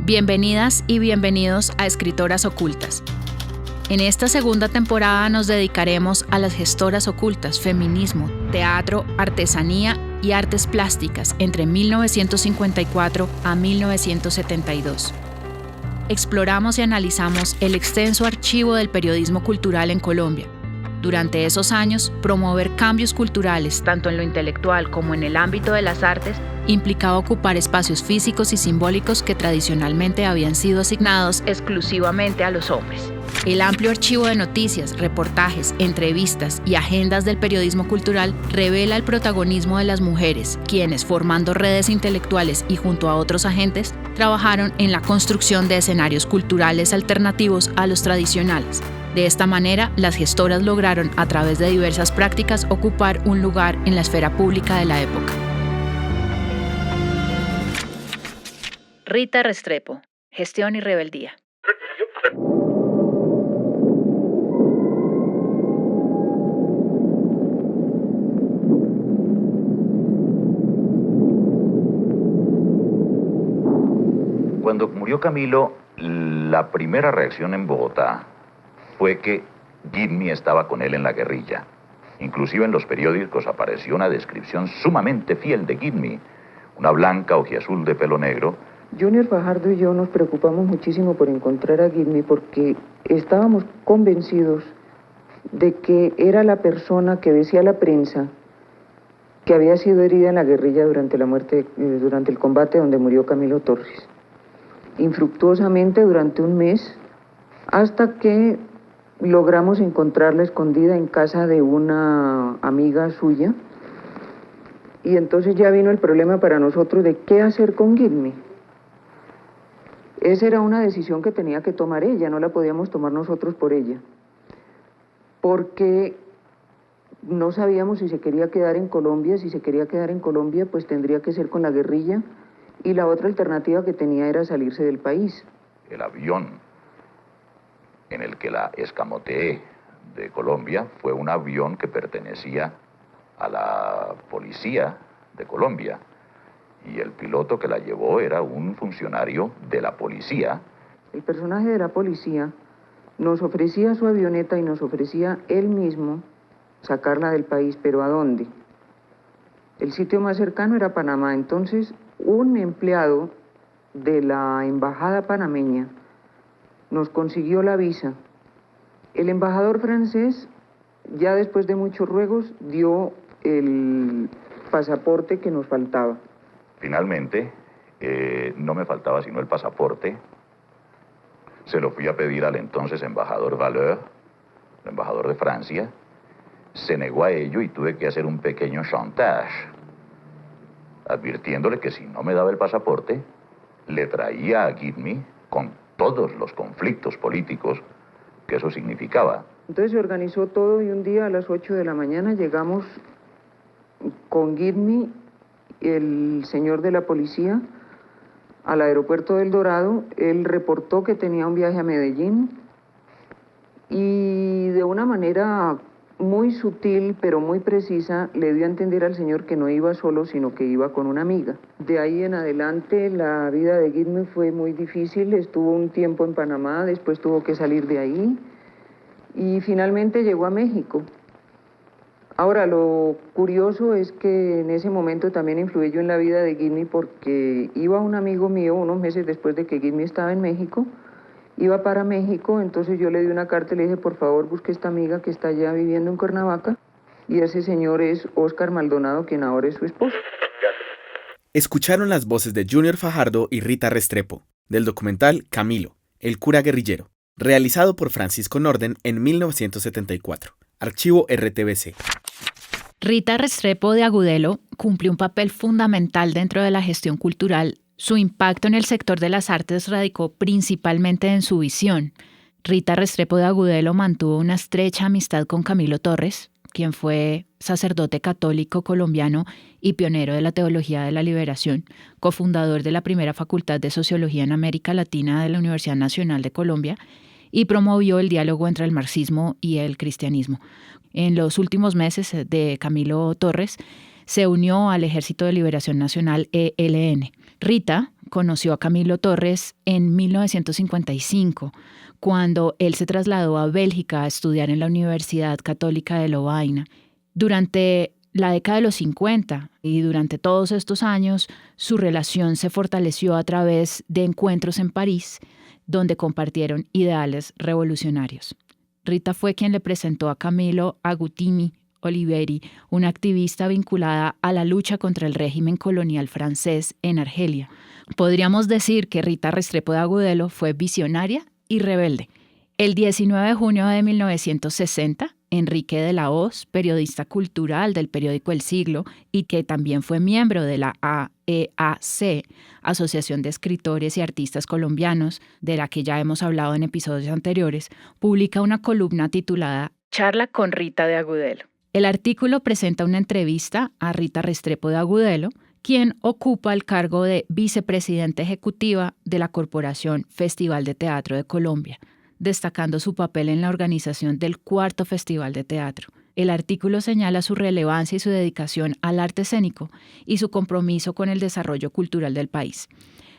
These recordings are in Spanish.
Bienvenidas y bienvenidos a Escritoras Ocultas. En esta segunda temporada nos dedicaremos a las gestoras ocultas, feminismo, teatro, artesanía y artes plásticas entre 1954 a 1972. Exploramos y analizamos el extenso archivo del periodismo cultural en Colombia. Durante esos años, promover cambios culturales, tanto en lo intelectual como en el ámbito de las artes, implicaba ocupar espacios físicos y simbólicos que tradicionalmente habían sido asignados exclusivamente a los hombres. El amplio archivo de noticias, reportajes, entrevistas y agendas del periodismo cultural revela el protagonismo de las mujeres, quienes, formando redes intelectuales y junto a otros agentes, trabajaron en la construcción de escenarios culturales alternativos a los tradicionales. De esta manera, las gestoras lograron, a través de diversas prácticas, ocupar un lugar en la esfera pública de la época. Rita Restrepo, Gestión y Rebeldía. Cuando murió Camilo, la primera reacción en Bogotá fue que Gidmy estaba con él en la guerrilla. Inclusive en los periódicos apareció una descripción sumamente fiel de Gidmy, una blanca ojiazul de pelo negro. Junior Fajardo y yo nos preocupamos muchísimo por encontrar a Gidmy porque estábamos convencidos de que era la persona que decía la prensa que había sido herida en la guerrilla durante durante el combate donde murió Camilo Torres. Infructuosamente durante un mes, hasta que logramos encontrarla escondida en casa de una amiga suya, y entonces ya vino el problema para nosotros de qué hacer con Gidmy. Esa era una decisión que tenía que tomar ella, no la podíamos tomar nosotros por ella, porque no sabíamos si se quería quedar en Colombia. Si se quería quedar en Colombia, pues tendría que ser con la guerrilla, y la otra alternativa que tenía era salirse del país. El avión en el que la escamoteé de Colombia fue un avión que pertenecía a la policía de Colombia, y el piloto que la llevó era un funcionario de la policía. El personaje de la policía nos ofrecía su avioneta y nos ofrecía él mismo sacarla del país, pero ¿a dónde? El sitio más cercano era Panamá. Entonces un empleado de la embajada panameña nos consiguió la visa. El embajador francés, ya después de muchos ruegos, dio el pasaporte que nos faltaba. Finalmente, no me faltaba sino el pasaporte. Se lo fui a pedir al entonces embajador Valeur, el embajador de Francia. Se negó a ello y tuve que hacer un pequeño chantage, advirtiéndole que si no me daba el pasaporte, le traía a Gidmy con todos los conflictos políticos que eso significaba. Entonces se organizó todo y un día a las 8 de la mañana llegamos con Gidmy, el señor de la policía, al aeropuerto del Dorado. Él reportó que tenía un viaje a Medellín y de una manera muy sutil pero muy precisa le dio a entender al señor que no iba solo, sino que iba con una amiga. De ahí en adelante la vida de Gidmy fue muy difícil. Estuvo un tiempo en Panamá, después tuvo que salir de ahí y finalmente llegó a México. Ahora, lo curioso es que en ese momento también influí yo en la vida de Gidmy, porque iba un amigo mío unos meses después de que Gidmy estaba en México, iba para México. Entonces yo le di una carta y le dije, por favor, busque esta amiga que está allá viviendo en Cuernavaca, y ese señor es Óscar Maldonado, quien ahora es su esposo. Escucharon las voces de Junior Fajardo y Rita Restrepo, del documental Camilo, el cura guerrillero, realizado por Francisco Norden en 1974, archivo RTBC. Rita Restrepo de Agudelo cumplió un papel fundamental dentro de la gestión cultural. Su impacto en el sector de las artes radicó principalmente en su visión. Rita Restrepo de Agudelo mantuvo una estrecha amistad con Camilo Torres, quien fue sacerdote católico colombiano y pionero de la teología de la liberación, cofundador de la primera Facultad de Sociología en América Latina de la Universidad Nacional de Colombia, y promovió el diálogo entre el marxismo y el cristianismo. En los últimos meses de Camilo Torres, se unió al Ejército de Liberación Nacional, ELN. Rita conoció a Camilo Torres en 1955, cuando él se trasladó a Bélgica a estudiar en la Universidad Católica de Lovaina. Durante la década de los 50 y durante todos estos años, su relación se fortaleció a través de encuentros en París, donde compartieron ideales revolucionarios. Rita fue quien le presentó a Camilo Agutimi Oliveri, una activista vinculada a la lucha contra el régimen colonial francés en Argelia. Podríamos decir que Rita Restrepo de Agudelo fue visionaria y rebelde. El 19 de junio de 1960, Enrique de la Hoz, periodista cultural del periódico El Siglo y que también fue miembro de la AEAC, Asociación de Escritores y Artistas Colombianos, de la que ya hemos hablado en episodios anteriores, publica una columna titulada Charla con Rita de Agudelo. El artículo presenta una entrevista a Rita Restrepo de Agudelo, quien ocupa el cargo de vicepresidenta ejecutiva de la Corporación Festival de Teatro de Colombia, destacando su papel en la organización del 4º Festival de Teatro. El artículo señala su relevancia y su dedicación al arte escénico y su compromiso con el desarrollo cultural del país.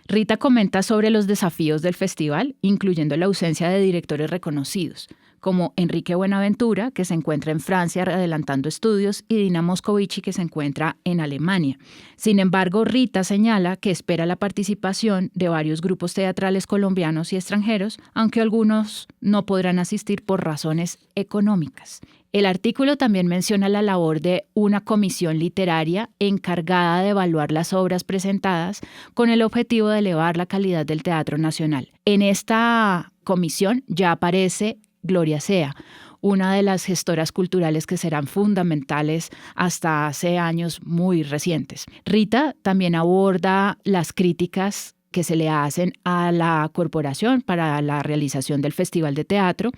Rita comenta sobre los desafíos del festival, incluyendo la ausencia de directores reconocidos, como Enrique Buenaventura, que se encuentra en Francia adelantando estudios, y Dina Moscovici, que se encuentra en Alemania. Sin embargo, Rita señala que espera la participación de varios grupos teatrales colombianos y extranjeros, aunque algunos no podrán asistir por razones económicas. El artículo también menciona la labor de una comisión literaria encargada de evaluar las obras presentadas con el objetivo de elevar la calidad del teatro nacional. En esta comisión ya aparece Gloria Sea, una de las gestoras culturales que serán fundamentales hasta hace años muy recientes. Rita también aborda las críticas que se le hacen a la corporación para la realización del Festival de Teatro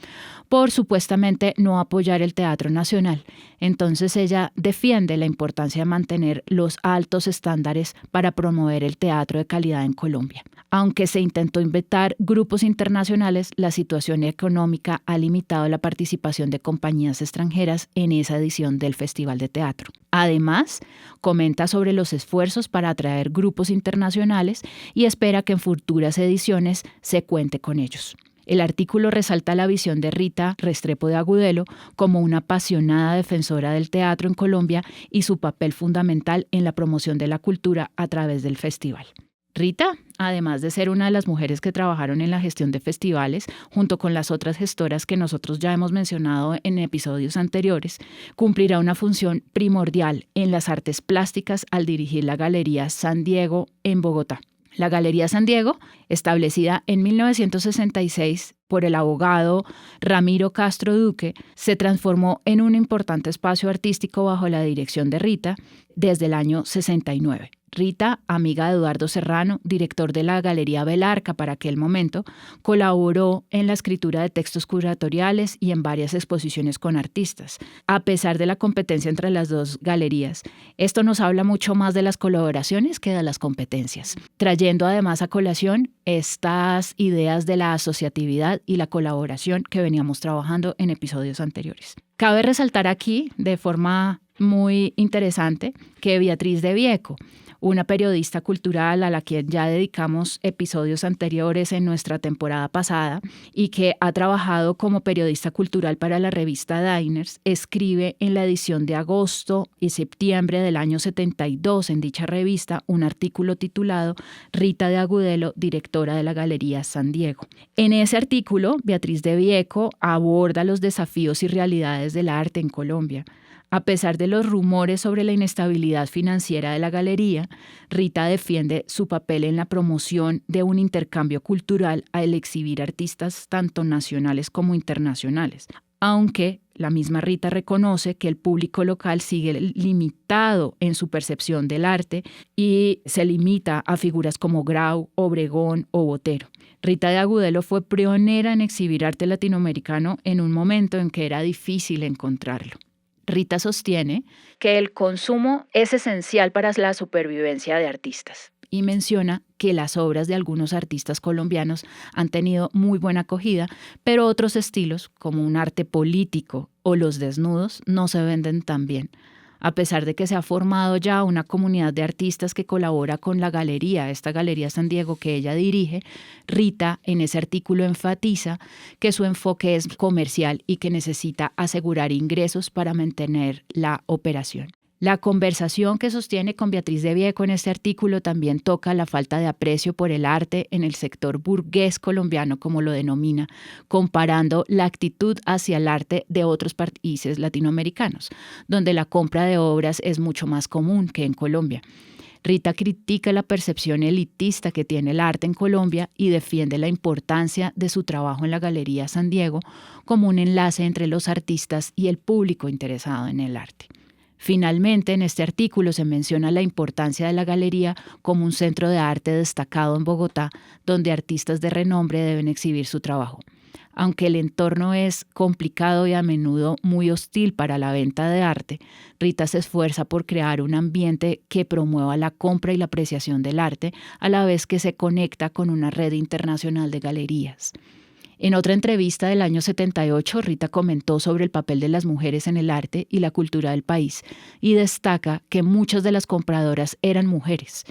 por supuestamente no apoyar el teatro nacional. Entonces ella defiende la importancia de mantener los altos estándares para promover el teatro de calidad en Colombia. Aunque se intentó invitar grupos internacionales, la situación económica ha limitado la participación de compañías extranjeras en esa edición del Festival de Teatro. Además, comenta sobre los esfuerzos para atraer grupos internacionales y espera que en futuras ediciones se cuente con ellos. El artículo resalta la visión de Rita Restrepo de Agudelo como una apasionada defensora del teatro en Colombia y su papel fundamental en la promoción de la cultura a través del festival. Rita, además de ser una de las mujeres que trabajaron en la gestión de festivales, junto con las otras gestoras que nosotros ya hemos mencionado en episodios anteriores, cumplirá una función primordial en las artes plásticas al dirigir la Galería San Diego en Bogotá. La Galería San Diego, establecida en 1966 por el abogado Ramiro Castro Duque, se transformó en un importante espacio artístico bajo la dirección de Rita desde el año 69. Rita, amiga de Eduardo Serrano, director de la Galería Belarca para aquel momento, colaboró en la escritura de textos curatoriales y en varias exposiciones con artistas, a pesar de la competencia entre las dos galerías. Esto nos habla mucho más de las colaboraciones que de las competencias, trayendo además a colación estas ideas de la asociatividad y la colaboración que veníamos trabajando en episodios anteriores. Cabe resaltar aquí, de forma muy interesante, que Beatriz de Vieco, una periodista cultural a la que ya dedicamos episodios anteriores en nuestra temporada pasada y que ha trabajado como periodista cultural para la revista Diners, escribe en la edición de agosto y septiembre del año 72 en dicha revista un artículo titulado Rita de Agudelo, directora de la Galería San Diego. En ese artículo, Beatriz de Vieco aborda los desafíos y realidades del arte en Colombia. A pesar de los rumores sobre la inestabilidad financiera de la galería, Rita defiende su papel en la promoción de un intercambio cultural al exhibir artistas tanto nacionales como internacionales, aunque la misma Rita reconoce que el público local sigue limitado en su percepción del arte y se limita a figuras como Grau, Obregón o Botero. Rita de Agudelo fue pionera en exhibir arte latinoamericano en un momento en que era difícil encontrarlo. Rita sostiene que el consumo es esencial para la supervivencia de artistas y menciona que las obras de algunos artistas colombianos han tenido muy buena acogida, pero otros estilos, como un arte político o los desnudos, no se venden tan bien. A pesar de que se ha formado ya una comunidad de artistas que colabora con la galería, esta Galería San Diego que ella dirige, Rita en ese artículo enfatiza que su enfoque es comercial y que necesita asegurar ingresos para mantener la operación. La conversación que sostiene con Beatriz de Vieco en este artículo también toca la falta de aprecio por el arte en el sector burgués colombiano, como lo denomina, comparando la actitud hacia el arte de otros países latinoamericanos, donde la compra de obras es mucho más común que en Colombia. Rita critica la percepción elitista que tiene el arte en Colombia y defiende la importancia de su trabajo en la Galería San Diego como un enlace entre los artistas y el público interesado en el arte. Finalmente, en este artículo se menciona la importancia de la galería como un centro de arte destacado en Bogotá, donde artistas de renombre deben exhibir su trabajo. Aunque el entorno es complicado y a menudo muy hostil para la venta de arte, Rita se esfuerza por crear un ambiente que promueva la compra y la apreciación del arte, a la vez que se conecta con una red internacional de galerías. En otra entrevista del año 78, Rita comentó sobre el papel de las mujeres en el arte y la cultura del país y destaca que muchas de las compradoras eran mujeres,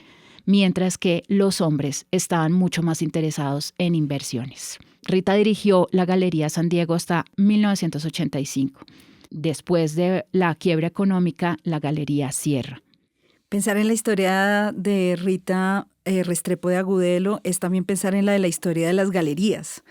mientras que los hombres estaban mucho más interesados en inversiones. Rita dirigió la Galería San Diego hasta 1985. Después de la quiebra económica, la galería cierra. Pensar en la historia de Rita Restrepo de Agudelo es también pensar en la de la historia de las galerías.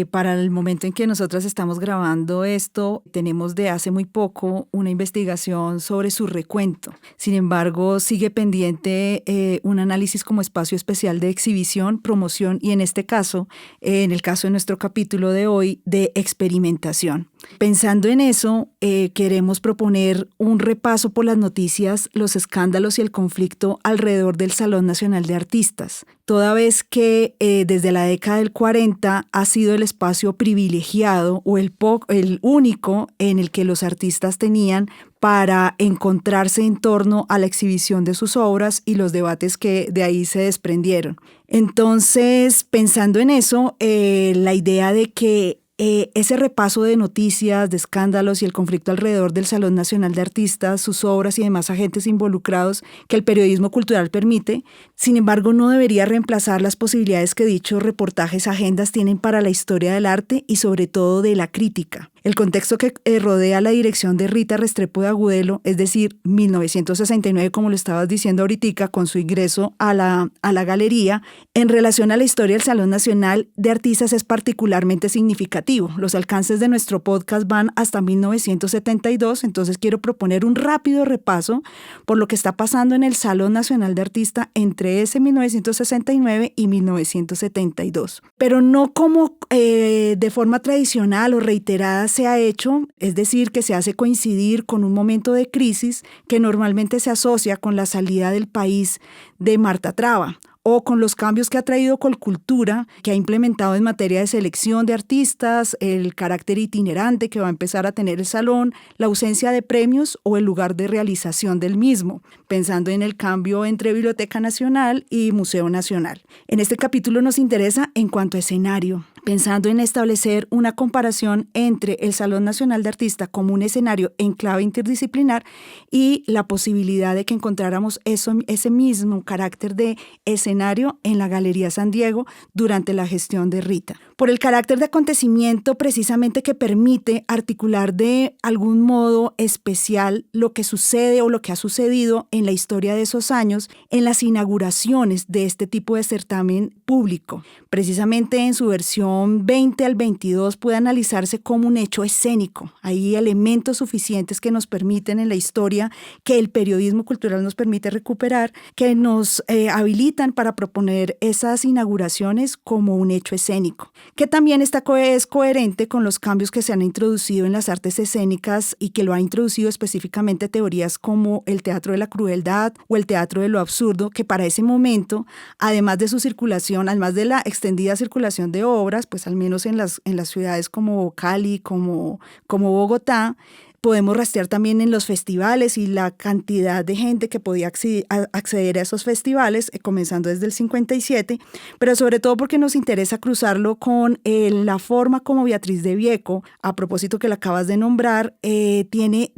Para el momento en que nosotras estamos grabando esto, tenemos de hace muy poco una investigación sobre su recuento. Sin embargo, sigue pendiente un análisis como espacio especial de exhibición, promoción y en este caso, en el caso de nuestro capítulo de hoy, de experimentación. Pensando en eso, queremos proponer un repaso por las noticias, los escándalos y el conflicto alrededor del Salón Nacional de Artistas, toda vez que desde la década del 40 ha sido el espacio privilegiado o el único en el que los artistas tenían para encontrarse en torno a la exhibición de sus obras y los debates que de ahí se desprendieron. Entonces, pensando en eso, la idea de que ese repaso de noticias, de escándalos y el conflicto alrededor del Salón Nacional de Artistas, sus obras y demás agentes involucrados que el periodismo cultural permite, sin embargo, no debería reemplazar las posibilidades que dichos reportajes, agendas tienen para la historia del arte y sobre todo de la crítica. El contexto que rodea la dirección de Rita Restrepo de Agudelo, es decir, 1969, como lo estabas diciendo ahorita, con su ingreso a la galería, en relación a la historia del Salón Nacional de Artistas es particularmente significativo. Los alcances de nuestro podcast van hasta 1972, entonces quiero proponer un rápido repaso por lo que está pasando en el Salón Nacional de Artistas entre ese 1969 y 1972. Pero no como de forma tradicional o reiterada se ha hecho, es decir, que se hace coincidir con un momento de crisis que normalmente se asocia con la salida del país de Marta Traba o con los cambios que ha traído Colcultura, que ha implementado en materia de selección de artistas, el carácter itinerante que va a empezar a tener el salón, la ausencia de premios o el lugar de realización del mismo, pensando en el cambio entre Biblioteca Nacional y Museo Nacional. En este capítulo nos interesa en cuanto a escenario, pensando en establecer una comparación entre el Salón Nacional de Artistas como un escenario en clave interdisciplinar y la posibilidad de que encontráramos ese mismo carácter de escenario en la Galería San Diego durante la gestión de Rita. Por el carácter de acontecimiento precisamente que permite articular de algún modo especial lo que sucede o lo que ha sucedido en la historia de esos años en las inauguraciones de este tipo de certamen público. Precisamente en su versión 20 al 22 puede analizarse como un hecho escénico. Hay elementos suficientes que nos permiten en la historia, que el periodismo cultural nos permite recuperar, que nos habilitan para proponer esas inauguraciones como un hecho escénico, que también es coherente con los cambios que se han introducido en las artes escénicas y que lo ha introducido específicamente teorías como el teatro de la crueldad o el teatro de lo absurdo, que para ese momento, además de su circulación, además de la extendida circulación de obras, pues al menos en las ciudades como Cali, como Bogotá, Podemos rastrear también en los festivales y la cantidad de gente que podía acceder a esos festivales, comenzando desde el 57, pero sobre todo porque nos interesa cruzarlo con la forma como Beatriz de Vieco, a propósito que la acabas de nombrar, tiene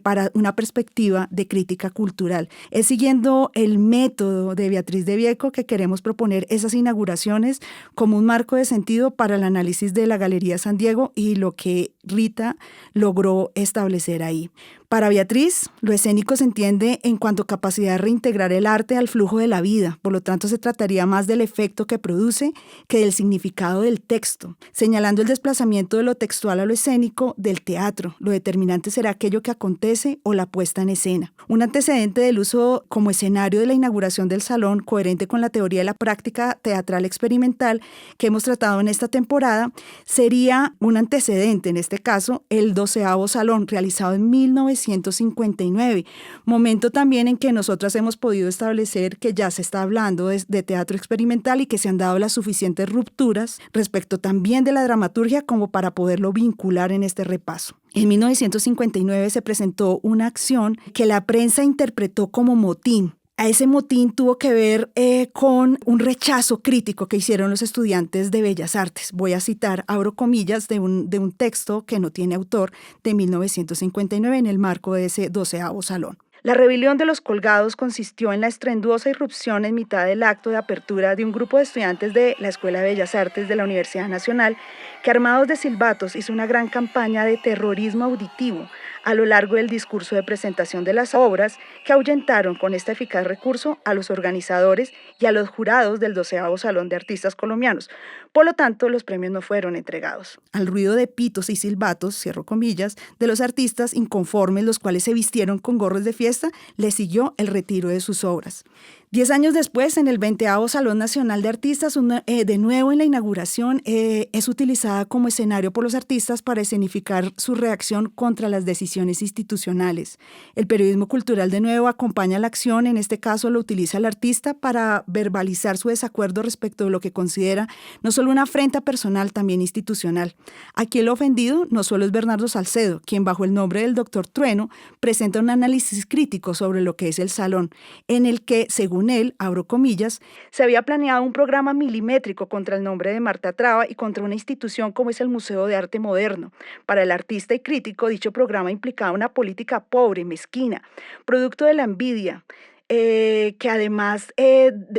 para una perspectiva de crítica cultural. Es siguiendo el método de Beatriz de Vieco que queremos proponer esas inauguraciones como un marco de sentido para el análisis de la Galería San Diego y lo que Rita logró establecer ahí. Para Beatriz, lo escénico se entiende en cuanto a capacidad de reintegrar el arte al flujo de la vida. Por lo tanto, se trataría más del efecto que produce que del significado del texto, señalando el desplazamiento de lo textual a lo escénico del teatro. Lo determinante será aquello que acontece o la puesta en escena. Un antecedente del uso como escenario de la inauguración del salón, coherente con la teoría de la práctica teatral experimental que hemos tratado en esta temporada, sería un antecedente, en este caso, el 12º Salón, realizado en 1959, momento también en que nosotras hemos podido establecer que ya se está hablando de teatro experimental y que se han dado las suficientes rupturas respecto también de la dramaturgia como para poderlo vincular en este repaso. En 1959 se presentó una acción que la prensa interpretó como motín. A ese motín tuvo que ver con un rechazo crítico que hicieron los estudiantes de Bellas Artes. Voy a citar, abro comillas, de un texto que no tiene autor de 1959 en el marco de ese 12º Salón. La rebelión de los colgados consistió en la estruendosa irrupción en mitad del acto de apertura de un grupo de estudiantes de la Escuela de Bellas Artes de la Universidad Nacional que, armados de silbatos, hizo una gran campaña de terrorismo auditivo a lo largo del discurso de presentación de las obras, que ahuyentaron con este eficaz recurso a los organizadores y a los jurados del 12º Salón de Artistas Colombianos. Por lo tanto, los premios no fueron entregados. Al ruido de pitos y silbatos, cierro comillas, de los artistas inconformes, los cuales se vistieron con gorros de fiesta, le siguió el retiro de sus obras. 10 años después, en el 20º Salón Nacional de Artistas, de nuevo en la inauguración, es utilizada como escenario por los artistas para escenificar su reacción contra las decisiones institucionales. El periodismo cultural de nuevo acompaña la acción, en este caso lo utiliza el artista para verbalizar su desacuerdo respecto de lo que considera no solo una afrenta personal, también institucional. Aquí el ofendido no solo es Bernardo Salcedo, quien bajo el nombre del Dr. Trueno presenta un análisis crítico sobre lo que es el salón, en el que, según él, abro comillas, se había planeado un programa milimétrico contra el nombre de Marta Traba y contra una institución como es el Museo de Arte Moderno. Para el artista y crítico, dicho programa implicaba una política pobre, mezquina, producto de la envidia, que además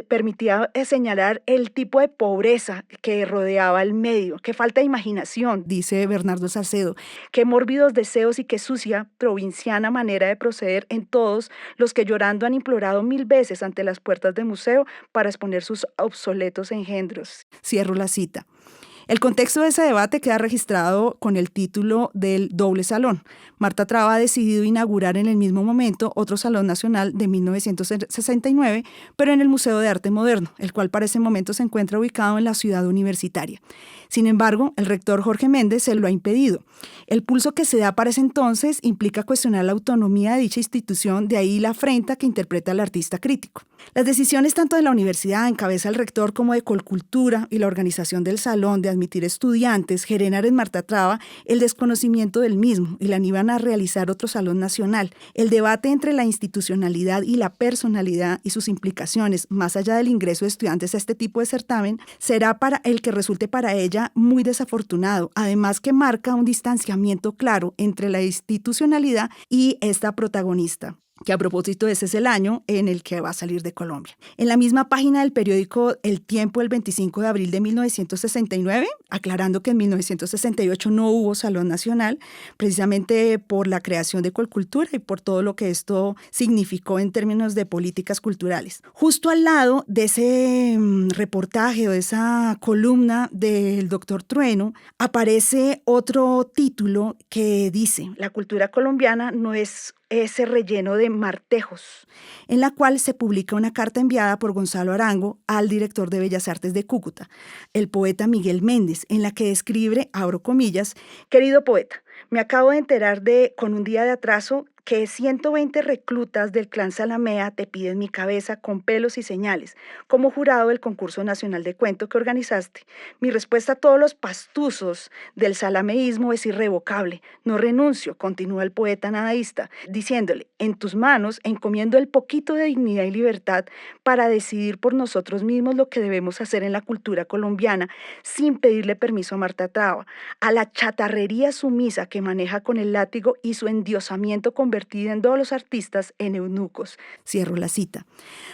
permitía señalar el tipo de pobreza que rodeaba el medio, qué falta de imaginación, dice Bernardo Salcedo, qué mórbidos deseos y qué sucia, provinciana manera de proceder en todos los que llorando han implorado 1000 veces ante las puertas del museo para exponer sus obsoletos engendros. Cierro la cita. El contexto de ese debate queda registrado con el título del doble salón. Marta Traba ha decidido inaugurar en el mismo momento otro Salón Nacional de 1969, pero en el Museo de Arte Moderno, el cual para ese momento se encuentra ubicado en la ciudad universitaria. Sin embargo, el rector Jorge Méndez se lo ha impedido. El pulso que se da para ese entonces implica cuestionar la autonomía de dicha institución, de ahí la afrenta que interpreta el artista crítico. Las decisiones tanto de la universidad, en cabeza del rector, como de Colcultura y la organización del salón de admitir estudiantes, generaron en Marta Traba el desconocimiento del mismo y la iban a realizar otro salón nacional. El debate entre la institucionalidad y la personalidad y sus implicaciones, más allá del ingreso de estudiantes a este tipo de certamen, será para el que resulte para ella muy desafortunado, además que marca un distanciamiento claro entre la institucionalidad y esta protagonista, que a propósito ese es el año en el que va a salir de Colombia. En la misma página del periódico El Tiempo, el 25 de abril de 1969, aclarando que en 1968 no hubo Salón Nacional, precisamente por la creación de Colcultura y por todo lo que esto significó en términos de políticas culturales. Justo al lado de ese reportaje o de esa columna del doctor Trueno, aparece otro título que dice: la cultura colombiana no es ese relleno de martejos, en la cual se publica una carta enviada por Gonzalo Arango al director de Bellas Artes de Cúcuta, el poeta Miguel Méndez, en la que escribe, abro comillas, querido poeta, me acabo de enterar con un día de atraso que 120 reclutas del clan Salamea te piden mi cabeza con pelos y señales, como jurado del concurso nacional de cuento que organizaste. Mi respuesta a todos los pastuzos del salameísmo es irrevocable. No renuncio, continúa el poeta nadaísta, diciéndole, en tus manos encomiendo el poquito de dignidad y libertad para decidir por nosotros mismos lo que debemos hacer en la cultura colombiana, sin pedirle permiso a Marta Traba, a la chatarrería sumisa que maneja con el látigo y su endiosamiento convertido en todos los artistas en eunucos. Cierro la cita.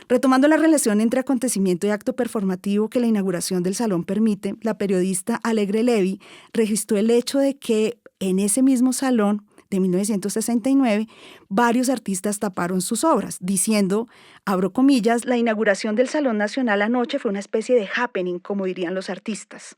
Retomando la relación entre acontecimiento y acto performativo que la inauguración del salón permite, la periodista Alegre Levy registró el hecho de que en ese mismo salón de 1969, varios artistas taparon sus obras, diciendo, abro comillas, la inauguración del Salón Nacional anoche fue una especie de happening, como dirían los artistas.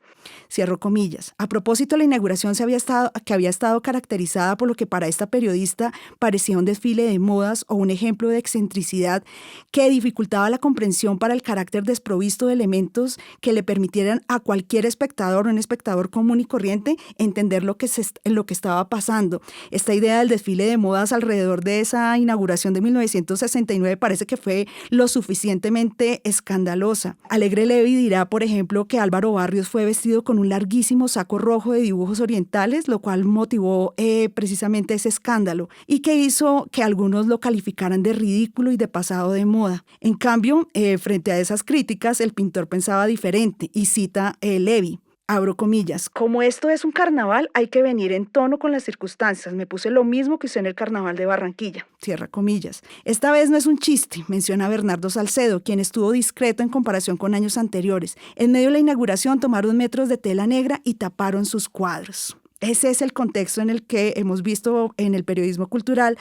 Cierro comillas. A propósito, la inauguración había estado caracterizada por lo que para esta periodista parecía un desfile de modas o un ejemplo de excentricidad que dificultaba la comprensión para el carácter desprovisto de elementos que le permitieran a cualquier espectador, un espectador común y corriente, entender lo que estaba pasando. Esta idea del desfile de modas alrededor de esa inauguración de 1969 parece que fue lo suficientemente escandalosa. Alegre Levy dirá, por ejemplo, que Álvaro Barrios fue vestido con un larguísimo saco rojo de dibujos orientales, lo cual motivó precisamente ese escándalo y que hizo que algunos lo calificaran de ridículo y de pasado de moda. En cambio, frente a esas críticas, el pintor pensaba diferente y cita Levy. Abro comillas, como esto es un carnaval, hay que venir en tono con las circunstancias. Me puse lo mismo que usé en el carnaval de Barranquilla. Cierra comillas. Esta vez no es un chiste, menciona Bernardo Salcedo, quien estuvo discreto en comparación con años anteriores. En medio de la inauguración tomaron metros de tela negra y taparon sus cuadros. Ese es el contexto en el que hemos visto en el periodismo cultural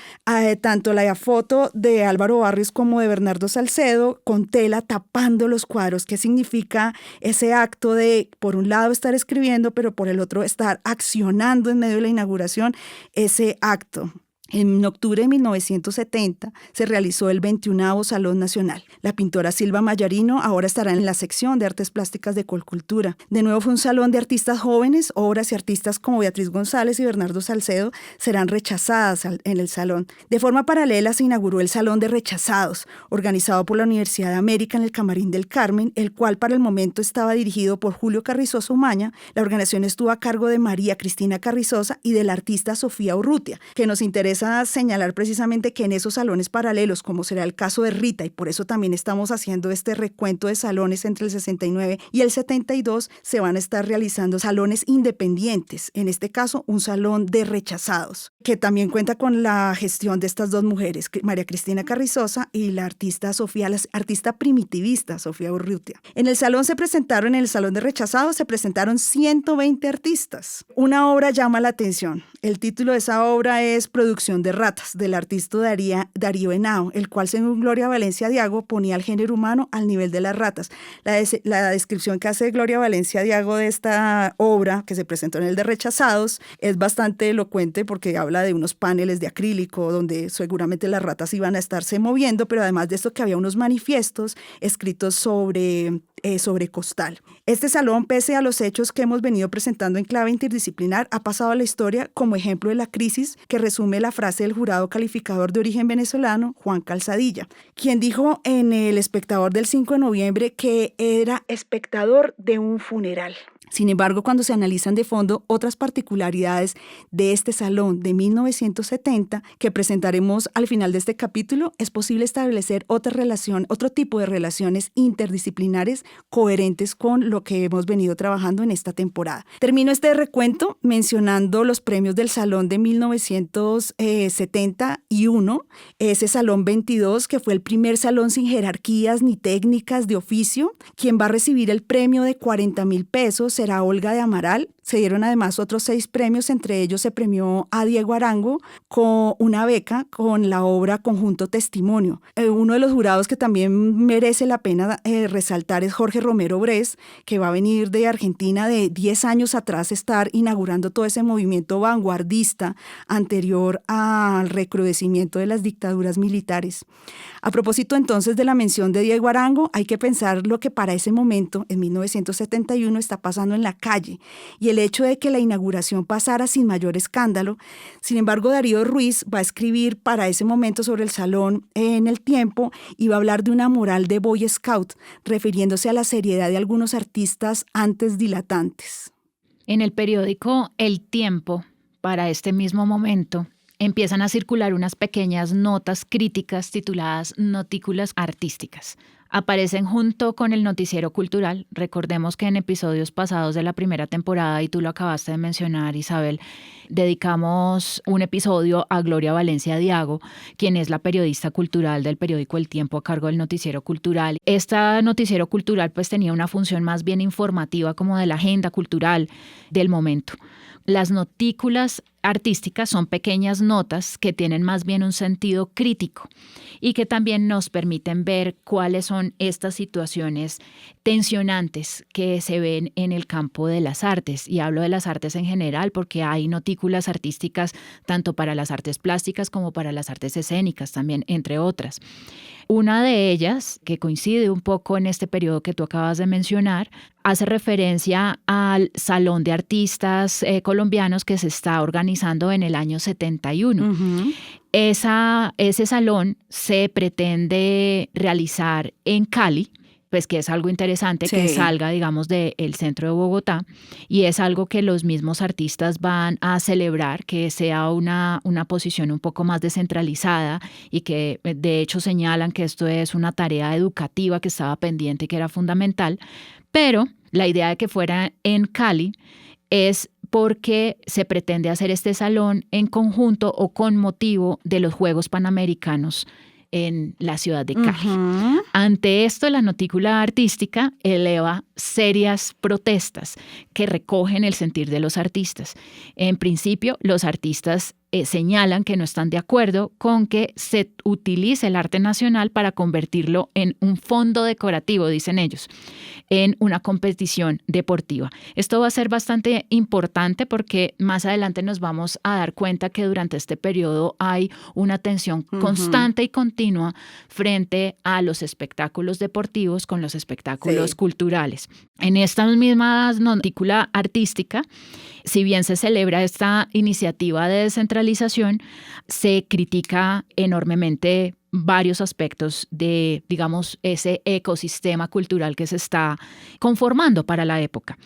tanto la foto de Álvaro Barrios como de Bernardo Salcedo con tela tapando los cuadros. ¿Qué significa ese acto de, por un lado, estar escribiendo, pero por el otro, estar accionando en medio de la inauguración ese acto? En octubre de 1970 se realizó el 21º Salón Nacional. La pintora Silva Mayarino ahora estará en la sección de Artes Plásticas de Colcultura. De nuevo fue un salón de artistas jóvenes, obras y artistas como Beatriz González y Bernardo Salcedo serán rechazadas en el salón. De forma paralela se inauguró el Salón de Rechazados, organizado por la Universidad de América en el Camarín del Carmen, el cual para el momento estaba dirigido por Julio Carrizosa Umaña. La organización estuvo a cargo de María Cristina Carrizosa y de la artista Sofía Urrutia, que nos interesa señalar precisamente que en esos salones paralelos, como será el caso de Rita, y por eso también estamos haciendo este recuento de salones entre el 69 y el 72, se van a estar realizando salones independientes, en este caso un salón de rechazados, que también cuenta con la gestión de estas dos mujeres, María Cristina Carrizosa y la artista primitivista Sofía Urrutia. En el salón de rechazados se presentaron 120 artistas. Una obra llama la atención. El título de esa obra es Producción de ratas, del artista Darío Henao, el cual, según Gloria Valencia Diago, ponía al género humano al nivel de las ratas. La descripción que hace Gloria Valencia Diago de esta obra, que se presentó en el de Rechazados, es bastante elocuente porque habla de unos paneles de acrílico donde seguramente las ratas iban a estarse moviendo, pero además de esto que había unos manifiestos escritos sobre costal. Este salón, pese a los hechos que hemos venido presentando en clave interdisciplinar, ha pasado a la historia como ejemplo de la crisis que resume la frase del jurado calificador de origen venezolano, Juan Calzadilla, quien dijo en El Espectador del 5 de noviembre que era espectador de un funeral. Sin embargo, cuando se analizan de fondo otras particularidades de este salón de 1970 que presentaremos al final de este capítulo, es posible establecer otro tipo de relaciones interdisciplinares coherentes con lo que hemos venido trabajando en esta temporada. Termino este recuento mencionando los premios del salón de 1971, ese salón 22, que fue el primer salón sin jerarquías ni técnicas de oficio. Quien va a recibir el premio de 40,000 pesos será Olga de Amaral. Se dieron además otros 6 premios, entre ellos se premió a Diego Arango con una beca con la obra Conjunto Testimonio. Uno de los jurados que también merece la pena resaltar es Jorge Romero Bress, que va a venir de Argentina de 10 años atrás, estar inaugurando todo ese movimiento vanguardista anterior al recrudecimiento de las dictaduras militares. A propósito entonces de la mención de Diego Arango, hay que pensar lo que para ese momento, en 1971, está pasando en la calle y el hecho de que la inauguración pasara sin mayor escándalo. Sin embargo, Darío Ruiz va a escribir para ese momento sobre el Salón en El Tiempo y va a hablar de una moral de Boy Scout, refiriéndose a la seriedad de algunos artistas antes dilatantes. En el periódico El Tiempo, para este mismo momento, empiezan a circular unas pequeñas notas críticas tituladas Notículas Artísticas. Aparecen junto con el noticiero cultural. Recordemos que en episodios pasados de la primera temporada, y tú lo acabaste de mencionar, Isabel, dedicamos un episodio a Gloria Valencia Diago, quien es la periodista cultural del periódico El Tiempo a cargo del noticiero cultural. Esta noticiero cultural pues tenía una función más bien informativa, como de la agenda cultural del momento. Las notículas artísticas son pequeñas notas que tienen más bien un sentido crítico y que también nos permiten ver cuáles son estas situaciones tensionantes que se ven en el campo de las artes. Y hablo de las artes en general porque hay notículas artísticas tanto para las artes plásticas como para las artes escénicas también, entre otras. Una de ellas, que coincide un poco en este periodo que tú acabas de mencionar, hace referencia al Salón de Artistas colombianos que se está organizando en el año 71. Uh-huh. Ese salón se pretende realizar en Cali, pues que es algo interesante, sí, que salga, digamos, del centro de Bogotá, y es algo que los mismos artistas van a celebrar, que sea una posición un poco más descentralizada y que de hecho señalan que esto es una tarea educativa que estaba pendiente y que era fundamental, pero la idea de que fuera en Cali es porque se pretende hacer este salón en conjunto o con motivo de los Juegos Panamericanos en la ciudad de Cali. Uh-huh. Ante esto, la notícula artística eleva serias protestas que recogen el sentir de los artistas. En principio, los artistas señalan que no están de acuerdo con que se utilice el arte nacional para convertirlo en un fondo decorativo, dicen ellos, en una competición deportiva. Esto va a ser bastante importante porque más adelante nos vamos a dar cuenta que durante este periodo hay una tensión constante y continua frente a los espectáculos deportivos con los espectáculos culturales. En esta misma notícula artística, si bien se celebra esta iniciativa de descentralización, se critica enormemente varios aspectos de, digamos, ese ecosistema cultural que se está conformando para la época.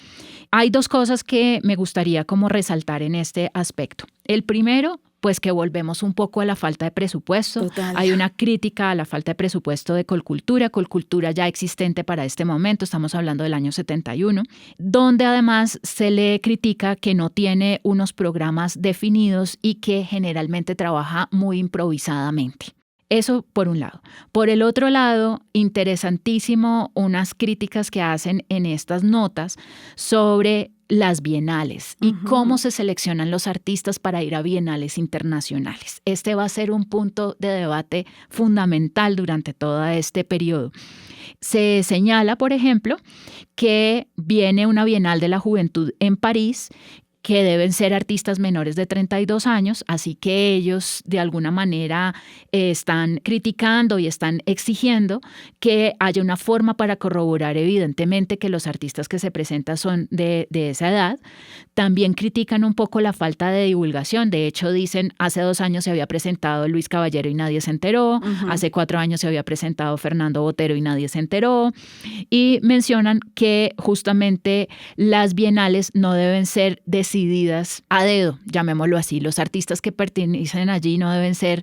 Hay dos cosas que me gustaría como resaltar en este aspecto. El primero, pues que volvemos un poco a la falta de presupuesto. Total. Hay una crítica a la falta de presupuesto de Colcultura ya existente para este momento, estamos hablando del año 71, donde además se le critica que no tiene unos programas definidos y que generalmente trabaja muy improvisadamente. Eso por un lado. Por el otro lado, interesantísimo unas críticas que hacen en estas notas sobre las bienales y cómo se seleccionan los artistas para ir a bienales internacionales. Este va a ser un punto de debate fundamental durante todo este periodo. Se señala, por ejemplo, que viene una Bienal de la Juventud en París, que deben ser artistas menores de 32 años, así que ellos de alguna manera están criticando y están exigiendo que haya una forma para corroborar evidentemente que los artistas que se presentan son de esa edad. También critican un poco la falta de divulgación. De hecho, dicen, hace 2 años se había presentado Luis Caballero y nadie se enteró, hace 4 años se había presentado Fernando Botero y nadie se enteró, y mencionan que justamente las bienales no deben ser decididas a dedo, llamémoslo así. Los artistas que pertenecen allí no deben ser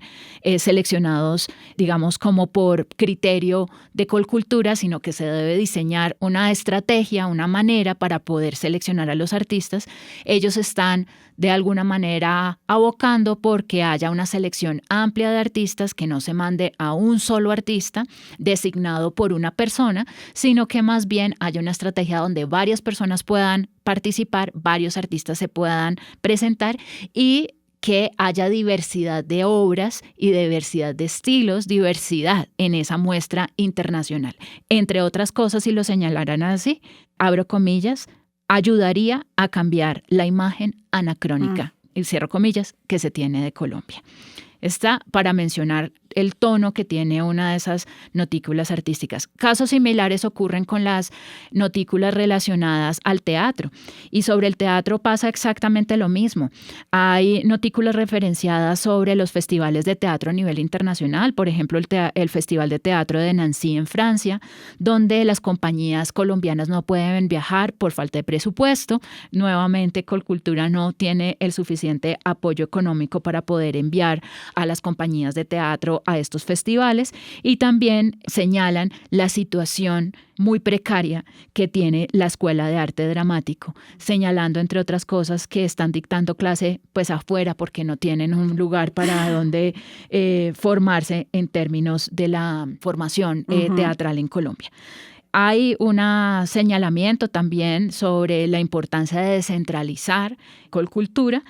seleccionados, digamos, como por criterio de Colcultura, sino que se debe diseñar una estrategia, una manera para poder seleccionar a los artistas. Ellos están de alguna manera abocando porque haya una selección amplia de artistas, que no se mande a un solo artista designado por una persona, sino que más bien haya una estrategia donde varias personas puedan participar, varios artistas se puedan presentar y que haya diversidad de obras y diversidad de estilos, diversidad en esa muestra internacional. Entre otras cosas, si lo señalaran así, abro comillas, ayudaría a cambiar la imagen anacrónica, y cierro comillas, que se tiene de Colombia. Está para mencionar el tono que tiene una de esas notículas artísticas. Casos similares ocurren con las notículas relacionadas al teatro. Y sobre el teatro pasa exactamente lo mismo. Hay notículas referenciadas sobre los festivales de teatro a nivel internacional, por ejemplo, el Festival de Teatro de Nancy en Francia, donde las compañías colombianas no pueden viajar por falta de presupuesto. Nuevamente, Colcultura no tiene el suficiente apoyo económico para poder enviar a las compañías de teatro a estos festivales, y también señalan la situación muy precaria que tiene la Escuela de Arte Dramático, señalando, entre otras cosas, que están dictando clase pues afuera porque no tienen un lugar para donde formarse en términos de la formación teatral en Colombia. Hay un señalamiento también sobre la importancia de descentralizar Colcultura.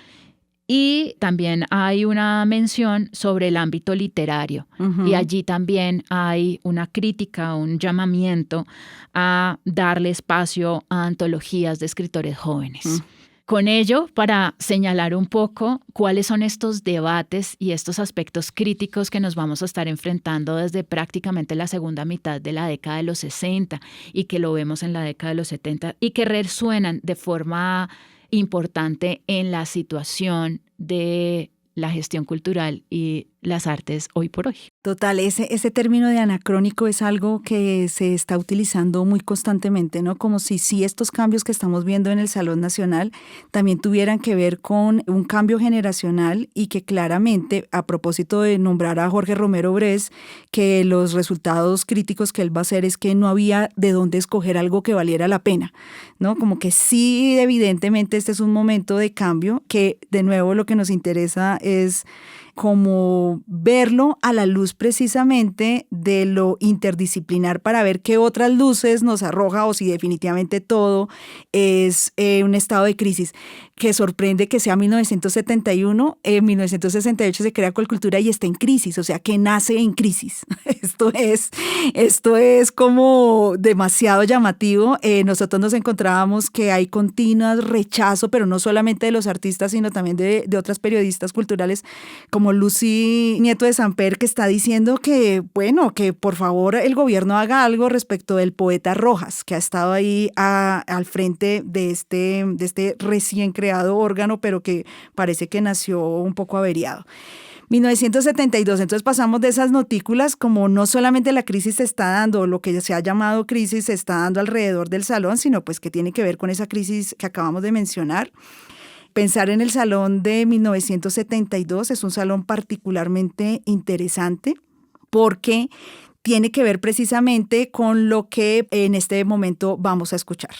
Y también hay una mención sobre el ámbito literario. Y allí también hay una crítica, un llamamiento a darle espacio a antologías de escritores jóvenes. Con ello, para señalar un poco cuáles son estos debates y estos aspectos críticos que nos vamos a estar enfrentando desde prácticamente la segunda mitad de la década de los 60 y que lo vemos en la década de los 70 y que resuenan de forma importante en la situación de la gestión cultural y las artes hoy por hoy. Total, ese término de anacrónico es algo que se está utilizando muy constantemente, ¿no? Como si estos cambios que estamos viendo en el Salón Nacional también tuvieran que ver con un cambio generacional y que claramente, a propósito de nombrar a Jorge Romero Bress, que los resultados críticos que él va a hacer es que no había de dónde escoger algo que valiera la pena, ¿no? Como que sí, evidentemente este es un momento de cambio que, de nuevo, lo que nos interesa es como verlo a la luz precisamente de lo interdisciplinar para ver qué otras luces nos arroja o si definitivamente todo es un estado de crisis. Que sorprende que sea 1971, en 1968 se crea Colcultura y está en crisis, o sea, que nace en crisis. Esto es como demasiado llamativo. Nosotros nos encontrábamos que hay continuo rechazo, pero no solamente de los artistas, sino también de otras periodistas culturales, como Lucy Nieto de Samper, que está diciendo que, bueno, que por favor el gobierno haga algo respecto del poeta Rojas, que ha estado ahí al frente de este recién creado órgano, pero que parece que nació un poco averiado. 1972, entonces pasamos de esas notículas como no solamente la crisis se está dando, lo que se ha llamado crisis se está dando alrededor del salón, sino pues que tiene que ver con esa crisis que acabamos de mencionar. Pensar en el salón de 1972 es un salón particularmente interesante porque tiene que ver precisamente con lo que en este momento vamos a escuchar.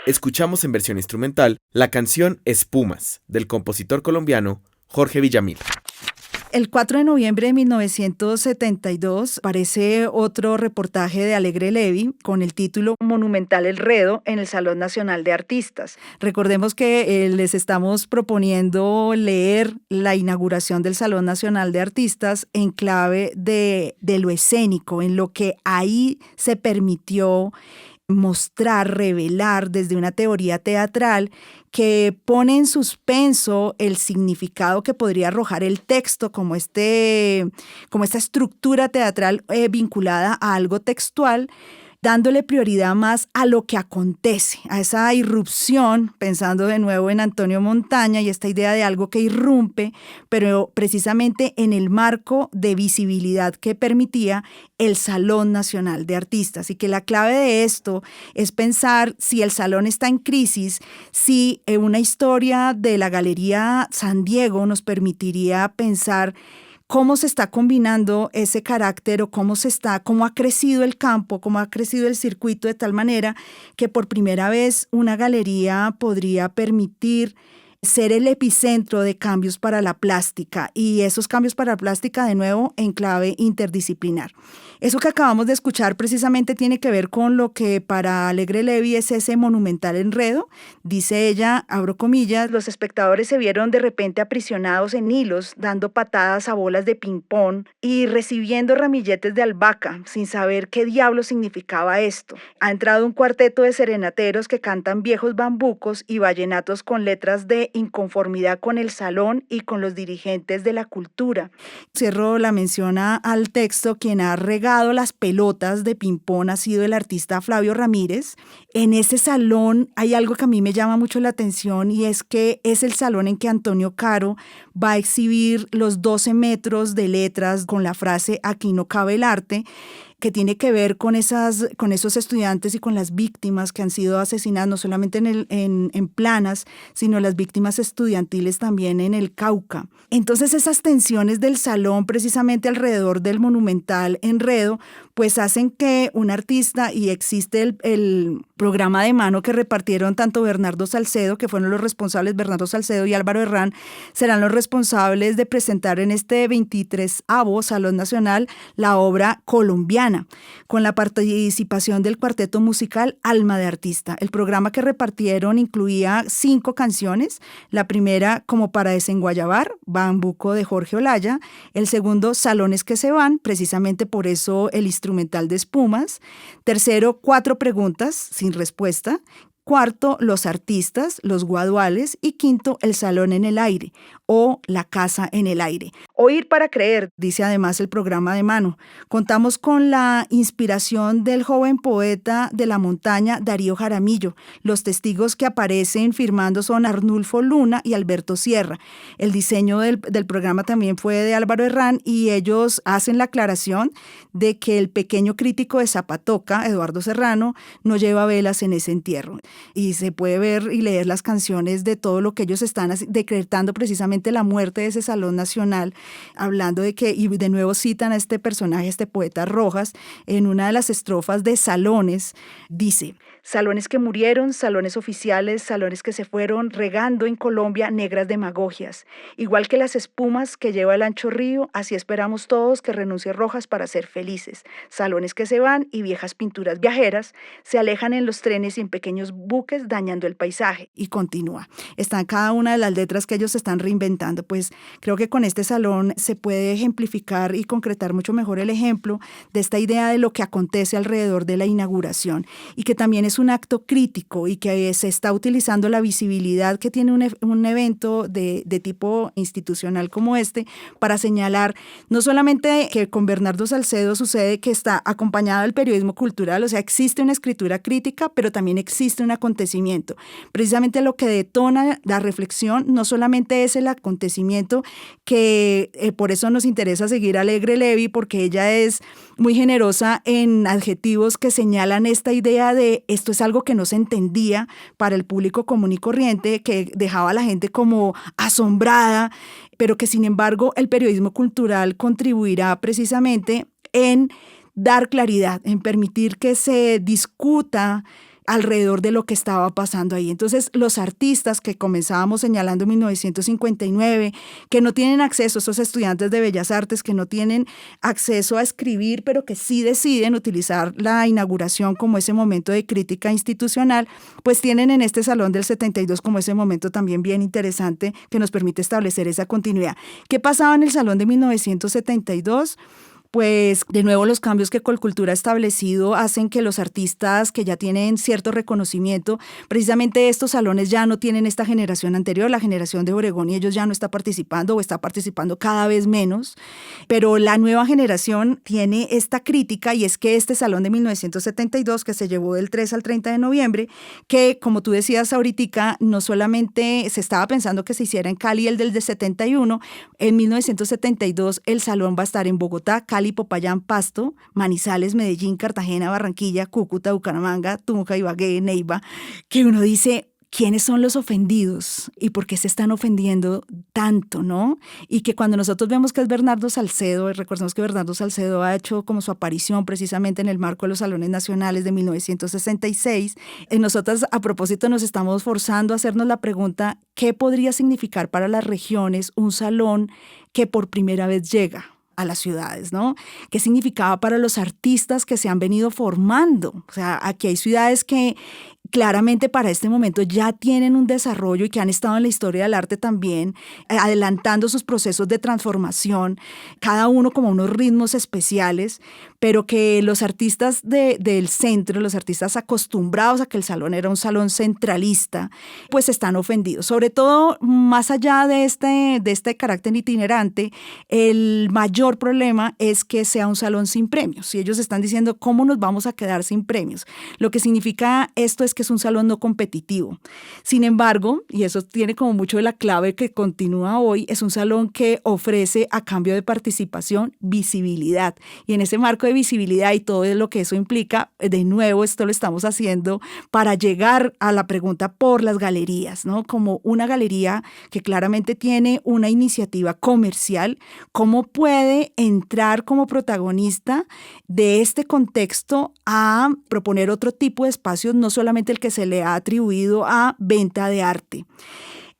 Escuchamos en versión instrumental la canción Espumas, del compositor colombiano Jorge Villamil. El 4 de noviembre de 1972 aparece otro reportaje de Alegre Levy con el título Monumental Enredo en el Salón Nacional de Artistas. Recordemos que les estamos proponiendo leer la inauguración del Salón Nacional de Artistas en clave de lo escénico, en lo que ahí se permitió mostrar, revelar desde una teoría teatral que pone en suspenso el significado que podría arrojar el texto como esta estructura teatral vinculada a algo textual, dándole prioridad más a lo que acontece, a esa irrupción, pensando de nuevo en Antonio Montaña y esta idea de algo que irrumpe, pero precisamente en el marco de visibilidad que permitía el Salón Nacional de Artistas. Y que la clave de esto es pensar si el salón está en crisis, si una historia de la Galería San Diego nos permitiría pensar cómo se está combinando ese carácter o cómo ha crecido el campo, cómo ha crecido el circuito de tal manera que por primera vez una galería podría permitir ser el epicentro de cambios para la plástica y esos cambios para la plástica de nuevo en clave interdisciplinar. Eso que acabamos de escuchar precisamente tiene que ver con lo que para Alegre Levy es ese monumental enredo. Dice ella, abro comillas, los espectadores se vieron de repente aprisionados en hilos, dando patadas a bolas de ping-pong y recibiendo ramilletes de albahaca, sin saber qué diablo significaba esto. Ha entrado un cuarteto de serenateros que cantan viejos bambucos y vallenatos con letras de inconformidad con el salón y con los dirigentes de la cultura. Cierro la mención al texto. Quien ha regado las pelotas de ping-pong ha sido el artista Flavio Ramírez. En ese salón hay algo que a mí me llama mucho la atención y es que es el salón en que Antonio Caro va a exhibir los 12 metros de letras con la frase "aquí no cabe el arte", que tiene que ver con esos estudiantes y con las víctimas que han sido asesinadas, no solamente en Planas, sino las víctimas estudiantiles también en el Cauca. Entonces esas tensiones del salón precisamente alrededor del monumental enredo, pues hacen que un artista, y existe el programa de mano que repartieron tanto Bernardo Salcedo, que fueron los responsables, Bernardo Salcedo y Álvaro Herrán, serán los responsables de presentar en este 23º Salón Nacional la obra colombiana, con la participación del cuarteto musical Alma de Artista. El programa que repartieron incluía 5 canciones, la primera Como para desenguayabar, Bambuco de Jorge Olaya, el segundo Salones que se van, precisamente por eso el instrumental de Espumas, tercero 4 preguntas sin respuesta, cuarto, Los artistas, Los guaduales y quinto, El salón en el aire o La casa en el aire. Oír para creer, dice además el programa de mano. Contamos con la inspiración del joven poeta de la montaña Darío Jaramillo. Los testigos que aparecen firmando son Arnulfo Luna y Alberto Sierra. El diseño del programa también fue de Álvaro Herrán y ellos hacen la aclaración de que el pequeño crítico de Zapatoca, Eduardo Serrano, no lleva velas en ese entierro. Y se puede ver y leer las canciones de todo lo que ellos están decretando precisamente la muerte de ese Salón Nacional, hablando de que, y de nuevo citan a este personaje, este poeta Rojas, en una de las estrofas de Salones, dice: salones que murieron, salones oficiales, salones que se fueron regando en Colombia negras demagogias. Igual que las espumas que lleva el ancho río, así esperamos todos que renuncie Rojas para ser felices. Salones que se van y viejas pinturas viajeras se alejan en los trenes y en pequeños buques dañando el paisaje. Y continúa. Está en cada una de las letras que ellos están reinventando. Pues creo que con este salón se puede ejemplificar y concretar mucho mejor el ejemplo de esta idea de lo que acontece alrededor de la inauguración y que también es un acto crítico y que se está utilizando la visibilidad que tiene un evento de tipo institucional como este para señalar no solamente que con Bernardo Salcedo sucede que está acompañado del periodismo cultural, o sea, existe una escritura crítica, pero también existe un acontecimiento. Precisamente lo que detona la reflexión no solamente es el acontecimiento, que por eso nos interesa seguir a Alegre Levy, porque ella es muy generosa en adjetivos que señalan esta idea de esto es algo que no se entendía para el público común y corriente, que dejaba a la gente como asombrada, pero que sin embargo el periodismo cultural contribuirá precisamente en dar claridad, en permitir que se discuta alrededor de lo que estaba pasando ahí. Entonces, los artistas que comenzábamos señalando en 1959, que no tienen acceso, esos estudiantes de Bellas Artes que no tienen acceso a escribir, pero que sí deciden utilizar la inauguración como ese momento de crítica institucional, pues tienen en este Salón del 72 como ese momento también bien interesante que nos permite establecer esa continuidad. ¿Qué pasaba en el Salón de 1972? pues de nuevo los cambios que Colcultura ha establecido hacen que los artistas que ya tienen cierto reconocimiento, precisamente estos salones ya no tienen esta generación anterior, la generación de Obregón, y ellos ya no está participando o está participando cada vez menos, pero la nueva generación tiene esta crítica, y es que este salón de 1972 que se llevó del 3 al 30 de noviembre, que como tú decías ahorita, no solamente se estaba pensando que se hiciera en Cali el del 71, en 1972 el salón va a estar en Bogotá, Cali, Popayán, Pasto, Manizales, Medellín, Cartagena, Barranquilla, Cúcuta, Bucaramanga, Tunja, Ibagué, Neiva, que uno dice, ¿quiénes son los ofendidos y por qué se están ofendiendo tanto, no? Y que cuando nosotros vemos que es Bernardo Salcedo, recordemos que Bernardo Salcedo ha hecho como su aparición precisamente en el marco de los Salones Nacionales de 1966, nosotras a propósito nos estamos forzando a hacernos la pregunta, ¿qué podría significar para las regiones un salón que por primera vez llega a las ciudades, ¿no? ¿Qué significaba para los artistas que se han venido formando? O sea, aquí hay ciudades que claramente para este momento ya tienen un desarrollo y que han estado en la historia del arte también, adelantando sus procesos de transformación, cada uno como unos ritmos especiales, pero que los artistas del centro, los artistas acostumbrados a que el salón era un salón centralista, pues están ofendidos. Sobre todo, más allá de este carácter itinerante, el mayor problema es que sea un salón sin premios. Y ellos están diciendo, ¿cómo nos vamos a quedar sin premios? Lo que significa esto es que es un salón no competitivo. Sin embargo, y eso tiene como mucho de la clave que continúa hoy, es un salón que ofrece a cambio de participación visibilidad. Y en ese marco de visibilidad y todo lo que eso implica, de nuevo esto lo estamos haciendo para llegar a la pregunta por las galerías, ¿no? Como una galería que claramente tiene una iniciativa comercial, ¿cómo puede entrar como protagonista de este contexto a proponer otro tipo de espacios, no solamente el que se le ha atribuido a venta de arte?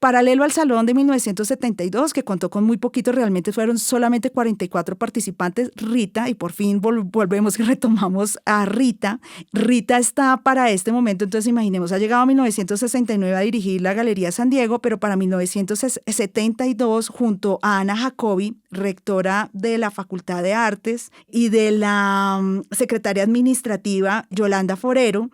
Paralelo al Salón de 1972, que contó con muy poquito, realmente fueron solamente 44 participantes, Rita, y por fin volvemos y retomamos a Rita. Rita está para este momento, entonces imaginemos, ha llegado a 1969 a dirigir la Galería San Diego, pero para 1972, junto a Ana Jacobi, rectora de la Facultad de Artes, y de la secretaria administrativa Yolanda Forero,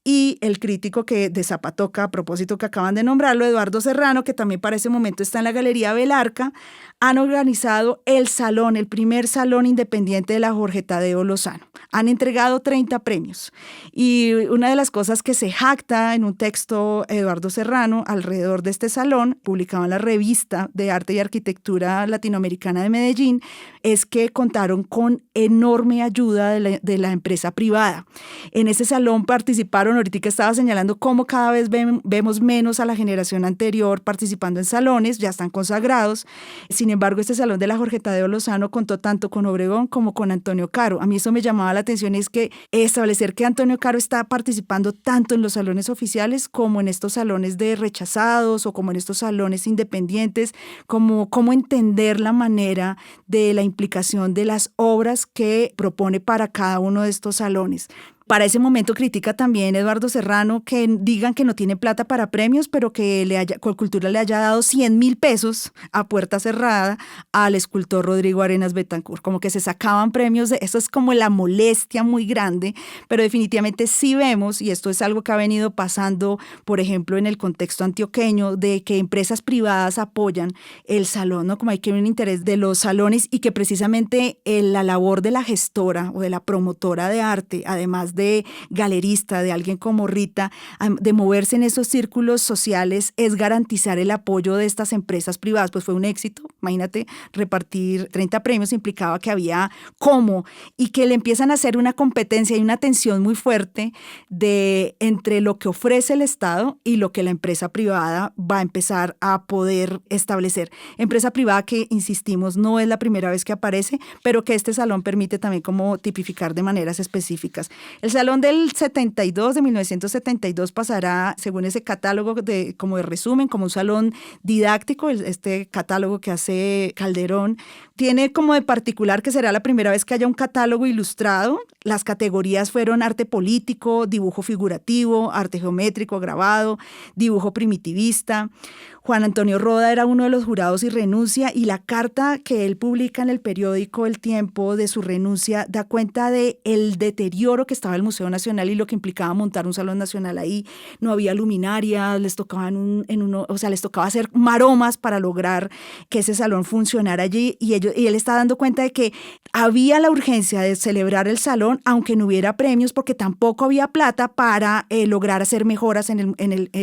y el crítico de Zapatoca, a propósito que acaban de nombrarlo, Eduardo Serrano, que también para ese momento está en la Galería Belarca, han organizado el salón, el primer salón independiente de la Jorge Tadeo Lozano. Han entregado 30 premios. Y una de las cosas que se jacta en un texto Eduardo Serrano alrededor de este salón, publicado en la Revista de Arte y Arquitectura Latinoamericana de Medellín, es que contaron con enorme ayuda de la empresa privada. En ese salón participaron, ahorita estaba señalando cómo cada vez vemos menos a la generación anterior participando en salones, ya están consagrados. Sin embargo, este salón de la Jorge Tadeo Lozano contó tanto con Obregón como con Antonio Caro. A mí eso me llamaba la atención, es que establecer que Antonio Caro está participando tanto en los salones oficiales como en estos salones de rechazados o como en estos salones independientes, como cómo entender la manera de la implicación de las obras que propone para cada uno de estos salones. Para ese momento critica también Eduardo Serrano que digan que no tiene plata para premios, pero que Colcultura le haya dado 100.000 pesos a puerta cerrada al escultor Rodrigo Arenas Betancourt, como que se sacaban premios eso es como la molestia muy grande, pero definitivamente sí vemos, y esto es algo que ha venido pasando, por ejemplo, en el contexto antioqueño, de que empresas privadas apoyan el salón, ¿no? Como hay que ver un interés de los salones y que precisamente la labor de la gestora o de la promotora de arte, además de galerista, de alguien como Rita, de moverse en esos círculos sociales, es garantizar el apoyo de estas empresas privadas. Pues fue un éxito, imagínate, repartir 30 premios implicaba que había cómo, y que le empiezan a hacer una competencia y una tensión muy fuerte entre lo que ofrece el Estado y lo que la empresa privada va a empezar a poder establecer. Empresa privada que, insistimos, no es la primera vez que aparece, pero que este salón permite también como tipificar de maneras específicas. El Salón del 72, de 1972, pasará, según ese catálogo como de resumen, como un salón didáctico, este catálogo que hace Calderón. Tiene como de particular que será la primera vez que haya un catálogo ilustrado. Las categorías fueron arte político, dibujo figurativo, arte geométrico, grabado, dibujo primitivista. Juan Antonio Roda era uno de los jurados y renuncia, y la carta que él publica en el periódico El Tiempo de su renuncia da cuenta de el deterioro que estaba el Museo Nacional y lo que implicaba montar un salón nacional ahí. No había luminarias, les tocaba les tocaba hacer maromas para lograr que ese salón funcionara allí, y él está dando cuenta de que había la urgencia de celebrar el salón aunque no hubiera premios, porque tampoco había plata para lograr hacer mejoras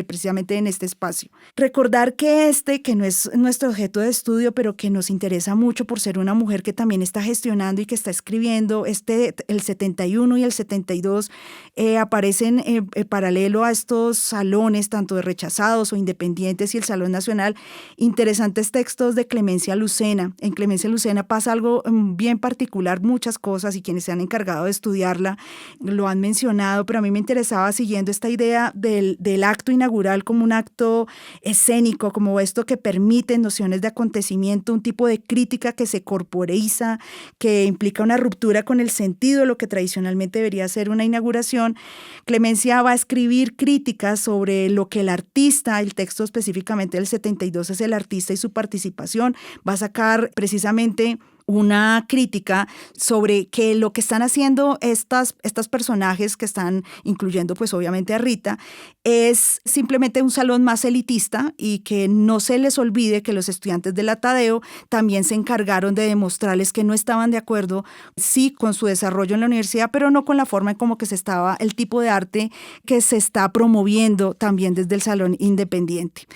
precisamente en este espacio. Recordar que no es nuestro objeto de estudio, pero que nos interesa mucho por ser una mujer que también está gestionando y que está escribiendo, el 71 y el 72 aparecen paralelo a estos salones, tanto de rechazados o independientes y el Salón Nacional, interesantes textos de Clemencia Lucena. En Clemencia Lucena pasa algo bien particular, muchas cosas, y quienes se han encargado de estudiarla lo han mencionado, pero a mí me interesaba, siguiendo esta idea del acto inaugural como un acto escénico, como esto que permite nociones de acontecimiento, un tipo de crítica que se corporeiza, que implica una ruptura con el sentido de lo que tradicionalmente debería ser una inauguración. Clemencia va a escribir críticas sobre lo que el artista, el texto específicamente del 72 es el artista y su participación, va a sacar precisamente una crítica sobre que lo que están haciendo estas personajes que están incluyendo pues obviamente a Rita es simplemente un salón más elitista, y que no se les olvide que los estudiantes de la Tadeo también se encargaron de demostrarles que no estaban de acuerdo, sí, con su desarrollo en la universidad, pero no con la forma en como que el tipo de arte que se está promoviendo también desde el Salón Independiente.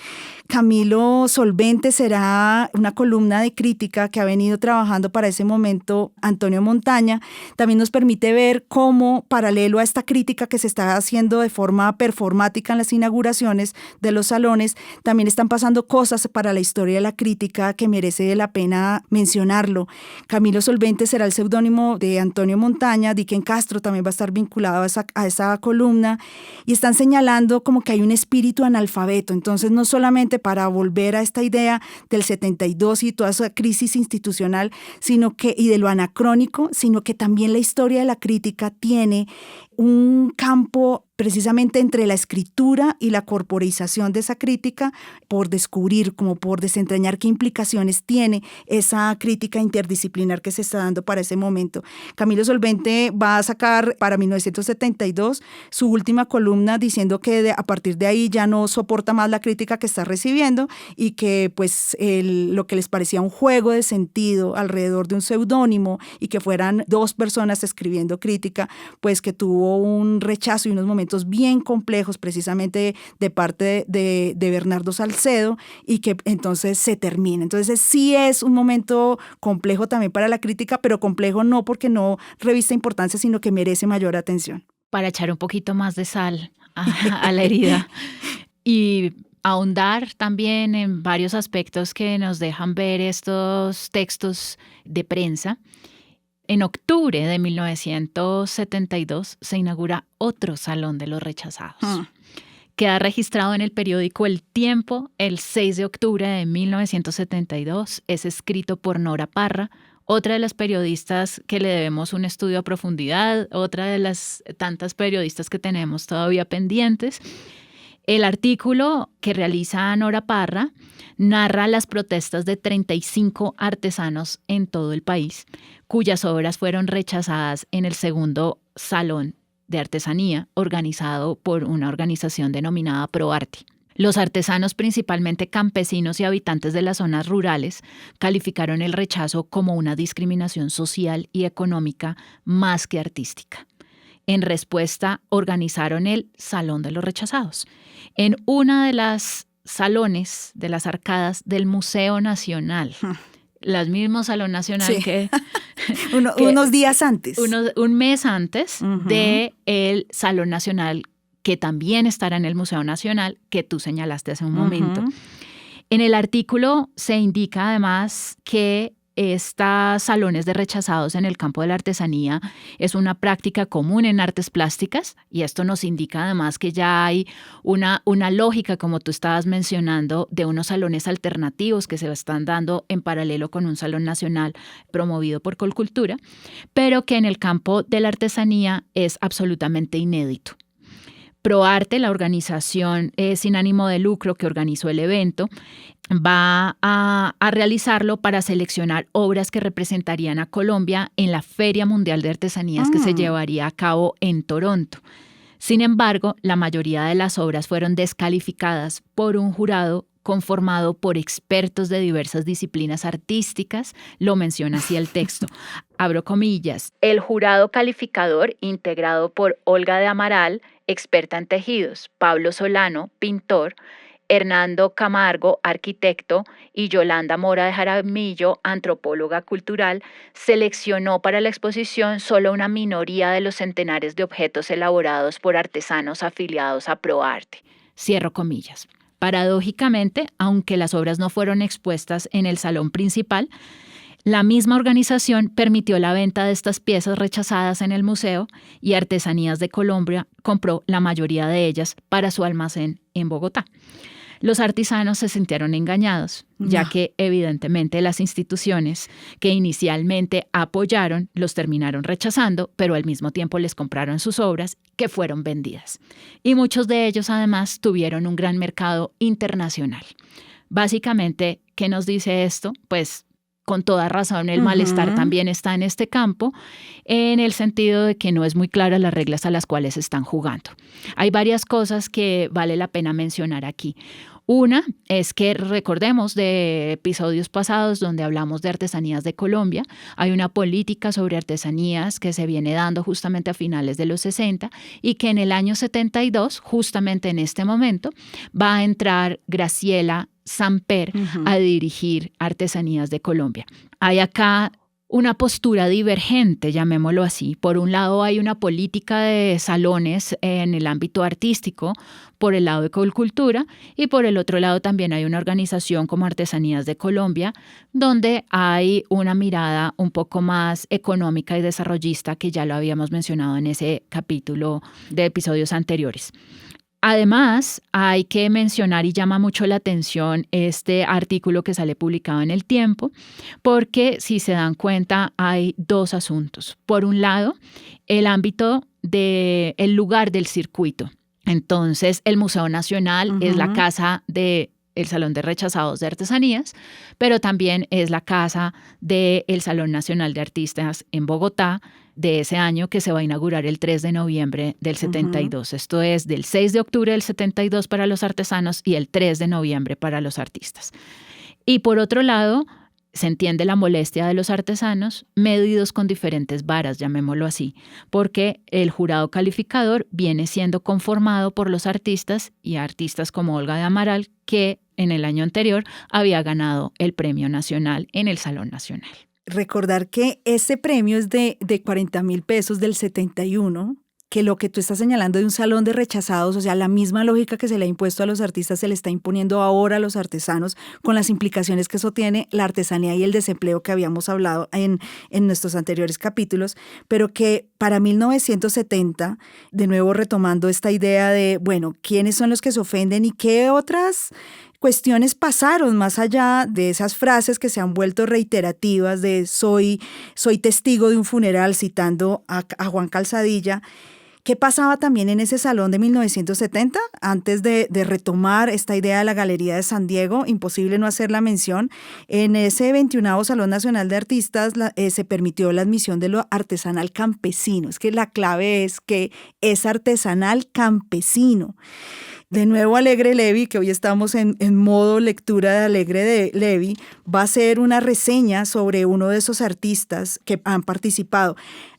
Camilo Solvente será una columna de crítica que ha venido trabajando para ese momento Antonio Montaña. También nos permite ver cómo, paralelo a esta crítica que se está haciendo de forma performática en las inauguraciones de los salones, también están pasando cosas para la historia de la crítica que merece la pena mencionarlo. Camilo Solvente será el seudónimo de Antonio Montaña. Dicken Castro también va a estar vinculado a esa columna, y están señalando como que hay un espíritu analfabeto. Entonces, no solamente para volver a esta idea del 72 y toda esa crisis institucional, y de lo anacrónico, sino que también la historia de la crítica tiene un campo precisamente entre la escritura y la corporización de esa crítica, por descubrir, como por desentrañar qué implicaciones tiene esa crítica interdisciplinar que se está dando para ese momento. Camilo Solvente va a sacar para 1972 su última columna diciendo que a partir de ahí ya no soporta más la crítica que está recibiendo, y que pues lo que les parecía un juego de sentido alrededor de un seudónimo y que fueran dos personas escribiendo crítica, pues que tuvo un rechazo y unos momentos bien complejos precisamente de parte de Bernardo Salcedo, y que entonces se termina. Entonces sí es un momento complejo también para la crítica, pero complejo no porque no revista importancia, sino que merece mayor atención. Para echar un poquito más de sal a la herida y ahondar también en varios aspectos que nos dejan ver estos textos de prensa. En octubre de 1972 se inaugura otro Salón de los Rechazados. Queda registrado en el periódico El Tiempo el 6 de octubre de 1972. Es escrito por Nora Parra, otra de las periodistas que le debemos un estudio a profundidad, otra de las tantas periodistas que tenemos todavía pendientes. El artículo que realiza Nora Parra narra las protestas de 35 artesanos en todo el país, cuyas obras fueron rechazadas en el segundo Salón de Artesanía, organizado por una organización denominada ProArte. Los artesanos, principalmente campesinos y habitantes de las zonas rurales, calificaron el rechazo como una discriminación social y económica más que artística. En respuesta, organizaron el Salón de los Rechazados en una de las salones de las arcadas del Museo Nacional. El mismo Salón Nacional, sí, que unos días antes. Un mes antes del Salón Nacional, que también estará en el Museo Nacional, que tú señalaste hace un momento. En el artículo se indica además que Estas salones de rechazados en el campo de la artesanía es una práctica común en artes plásticas y esto nos indica además que ya hay una lógica, como tú estabas mencionando, de unos salones alternativos que se están dando en paralelo con un salón nacional promovido por Colcultura, pero que en el campo de la artesanía es absolutamente inédito. ProArte, la organización sin ánimo de lucro que organizó el evento, va a realizarlo para seleccionar obras que representarían a Colombia en la Feria Mundial de Artesanías que se llevaría a cabo en Toronto. Sin embargo, la mayoría de las obras fueron descalificadas por un jurado conformado por expertos de diversas disciplinas artísticas, lo menciona así el texto. Abro comillas. El jurado calificador, integrado por Olga de Amaral, experta en tejidos, Pablo Solano, pintor, Hernando Camargo, arquitecto, y Yolanda Mora de Jaramillo, antropóloga cultural, seleccionó para la exposición solo una minoría de los centenares de objetos elaborados por artesanos afiliados a ProArte. Cierro comillas. Paradójicamente, aunque las obras no fueron expuestas en el salón principal, la misma organización permitió la venta de estas piezas rechazadas en el museo y Artesanías de Colombia compró la mayoría de ellas para su almacén en Bogotá. Los artesanos se sintieron engañados, ya que evidentemente las instituciones que inicialmente apoyaron los terminaron rechazando, pero al mismo tiempo les compraron sus obras que fueron vendidas. Y muchos de ellos además tuvieron un gran mercado internacional. Básicamente, ¿qué nos dice esto? Pues con toda razón el malestar también está en este campo, en el sentido de que no es muy clara las reglas a las cuales están jugando. Hay varias cosas que vale la pena mencionar aquí. Una es que recordemos de episodios pasados donde hablamos de artesanías de Colombia. Hay una política sobre artesanías que se viene dando justamente a finales de los 60 y que en el año 72, justamente en este momento, va a entrar Graciela Samper a dirigir Artesanías de Colombia. Hay acá una postura divergente, llamémoslo así. Por un lado hay una política de salones en el ámbito artístico, por el lado de Colcultura, y por el otro lado también hay una organización como Artesanías de Colombia, donde hay una mirada un poco más económica y desarrollista, que ya lo habíamos mencionado en ese capítulo de episodios anteriores. Además, hay que mencionar y llama mucho la atención este artículo que sale publicado en El Tiempo, porque si se dan cuenta hay dos asuntos. Por un lado, el ámbito del lugar del circuito. Entonces, el Museo Nacional es la casa del Salón de Rechazados de Artesanías, pero también es la casa del Salón Nacional de Artistas en Bogotá, de ese año, que se va a inaugurar el 3 de noviembre del 72. Esto es del 6 de octubre del 72 para los artesanos y el 3 de noviembre para los artistas. Y por otro lado, se entiende la molestia de los artesanos, medidos con diferentes varas, llamémoslo así, porque el jurado calificador viene siendo conformado por los artistas y artistas como Olga de Amaral, que en el año anterior había ganado el Premio Nacional en el Salón Nacional. Recordar que este premio es de 40,000 pesos del 71, que lo que tú estás señalando de un salón de rechazados, o sea, la misma lógica que se le ha impuesto a los artistas se le está imponiendo ahora a los artesanos, con las implicaciones que eso tiene, la artesanía y el desempleo que habíamos hablado en nuestros anteriores capítulos, pero que para 1970, de nuevo retomando esta idea de, bueno, ¿quiénes son los que se ofenden y qué otras cuestiones pasaron más allá de esas frases que se han vuelto reiterativas de soy testigo de un funeral, citando a Juan Calzadilla? ¿Qué pasaba también en ese salón de 1970? Antes de retomar esta idea de la Galería de San Diego, imposible no hacer la mención, en ese 21º Salón Nacional de Artistas se permitió la admisión de lo artesanal campesino. Es que la clave es que es artesanal campesino. De nuevo, Alegre Levy, que hoy estamos en modo lectura de Alegre Levy, va a hacer una reseña sobre uno de esos artistas que han participado.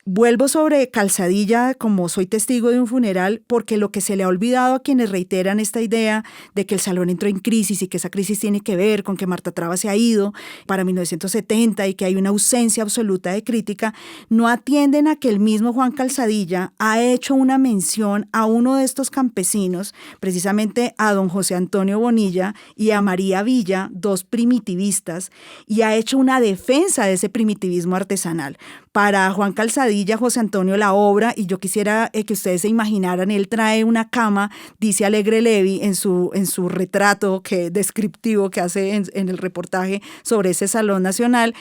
Vuelvo sobre Calzadilla como soy testigo de un funeral porque lo que se le ha olvidado a quienes reiteran esta idea de que el salón entró en crisis y que esa crisis tiene que ver con que Marta Traba se ha ido para 1970 y que hay una ausencia absoluta de crítica, no atienden a que el mismo Juan Calzadilla ha hecho una mención a uno de estos campesinos, precisamente a don José Antonio Bonilla y a María Villa, dos primitivistas, y ha hecho una defensa de ese primitivismo artesanal. Para Juan Calzadilla, José Antonio, la obra, y yo quisiera que ustedes se imaginaran, él trae una cama, dice Alegre Levy en su retrato descriptivo que hace en el reportaje sobre ese Salón Nacional,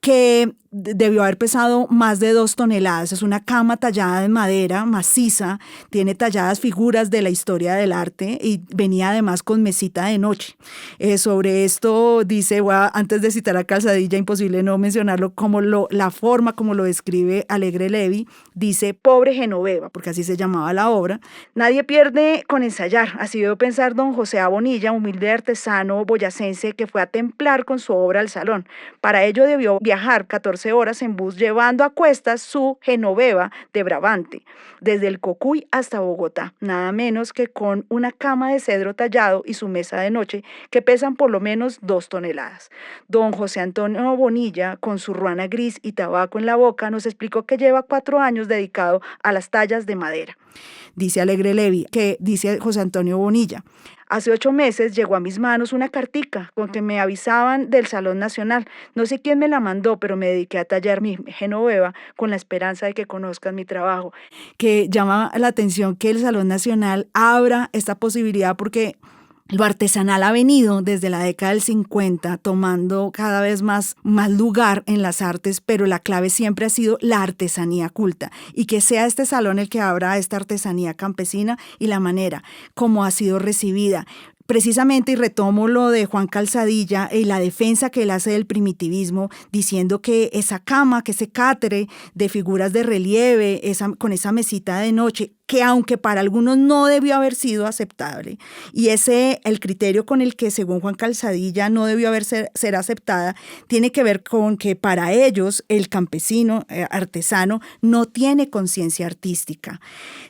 que debió haber pesado más de 2 toneladas. Es una cama tallada en madera maciza, tiene talladas figuras de la historia del arte y venía además con mesita de noche. Sobre esto dice, antes de citar a Calzadilla, imposible no mencionarlo, como la forma como lo describe Alegre Levy, dice, pobre Genoveva, porque así se llamaba la obra. Nadie pierde con ensayar, así debo pensar don José A. Bonilla, humilde artesano boyacense que fue a templar con su obra al salón. Para ello debió viajar 14 horas en bus llevando a cuestas su Genoveva de Brabante, desde el Cocuy hasta Bogotá, nada menos que con una cama de cedro tallado y su mesa de noche que pesan por lo menos 2 toneladas. Don José Antonio Bonilla, con su ruana gris y tabaco en la boca, nos explicó que lleva 4 años dedicado a las tallas de madera. Dice Alegre Levy, que dice José Antonio Bonilla, hace 8 meses llegó a mis manos una cartica con que me avisaban del Salón Nacional. No sé quién me la mandó, pero me dediqué a tallar mi Genoveva con la esperanza de que conozcan mi trabajo. Que llama la atención que el Salón Nacional abra esta posibilidad porque lo artesanal ha venido desde la década del 50 tomando cada vez más lugar en las artes, pero la clave siempre ha sido la artesanía culta y que sea este salón el que abra esta artesanía campesina y la manera como ha sido recibida. Precisamente, y retomo lo de Juan Calzadilla y la defensa que él hace del primitivismo, diciendo que esa cama, que ese catre de figuras de relieve, con esa mesita de noche, que aunque para algunos no debió haber sido aceptable, y el criterio con el que según Juan Calzadilla no debió ser aceptada, tiene que ver con que para ellos el campesino artesano no tiene conciencia artística.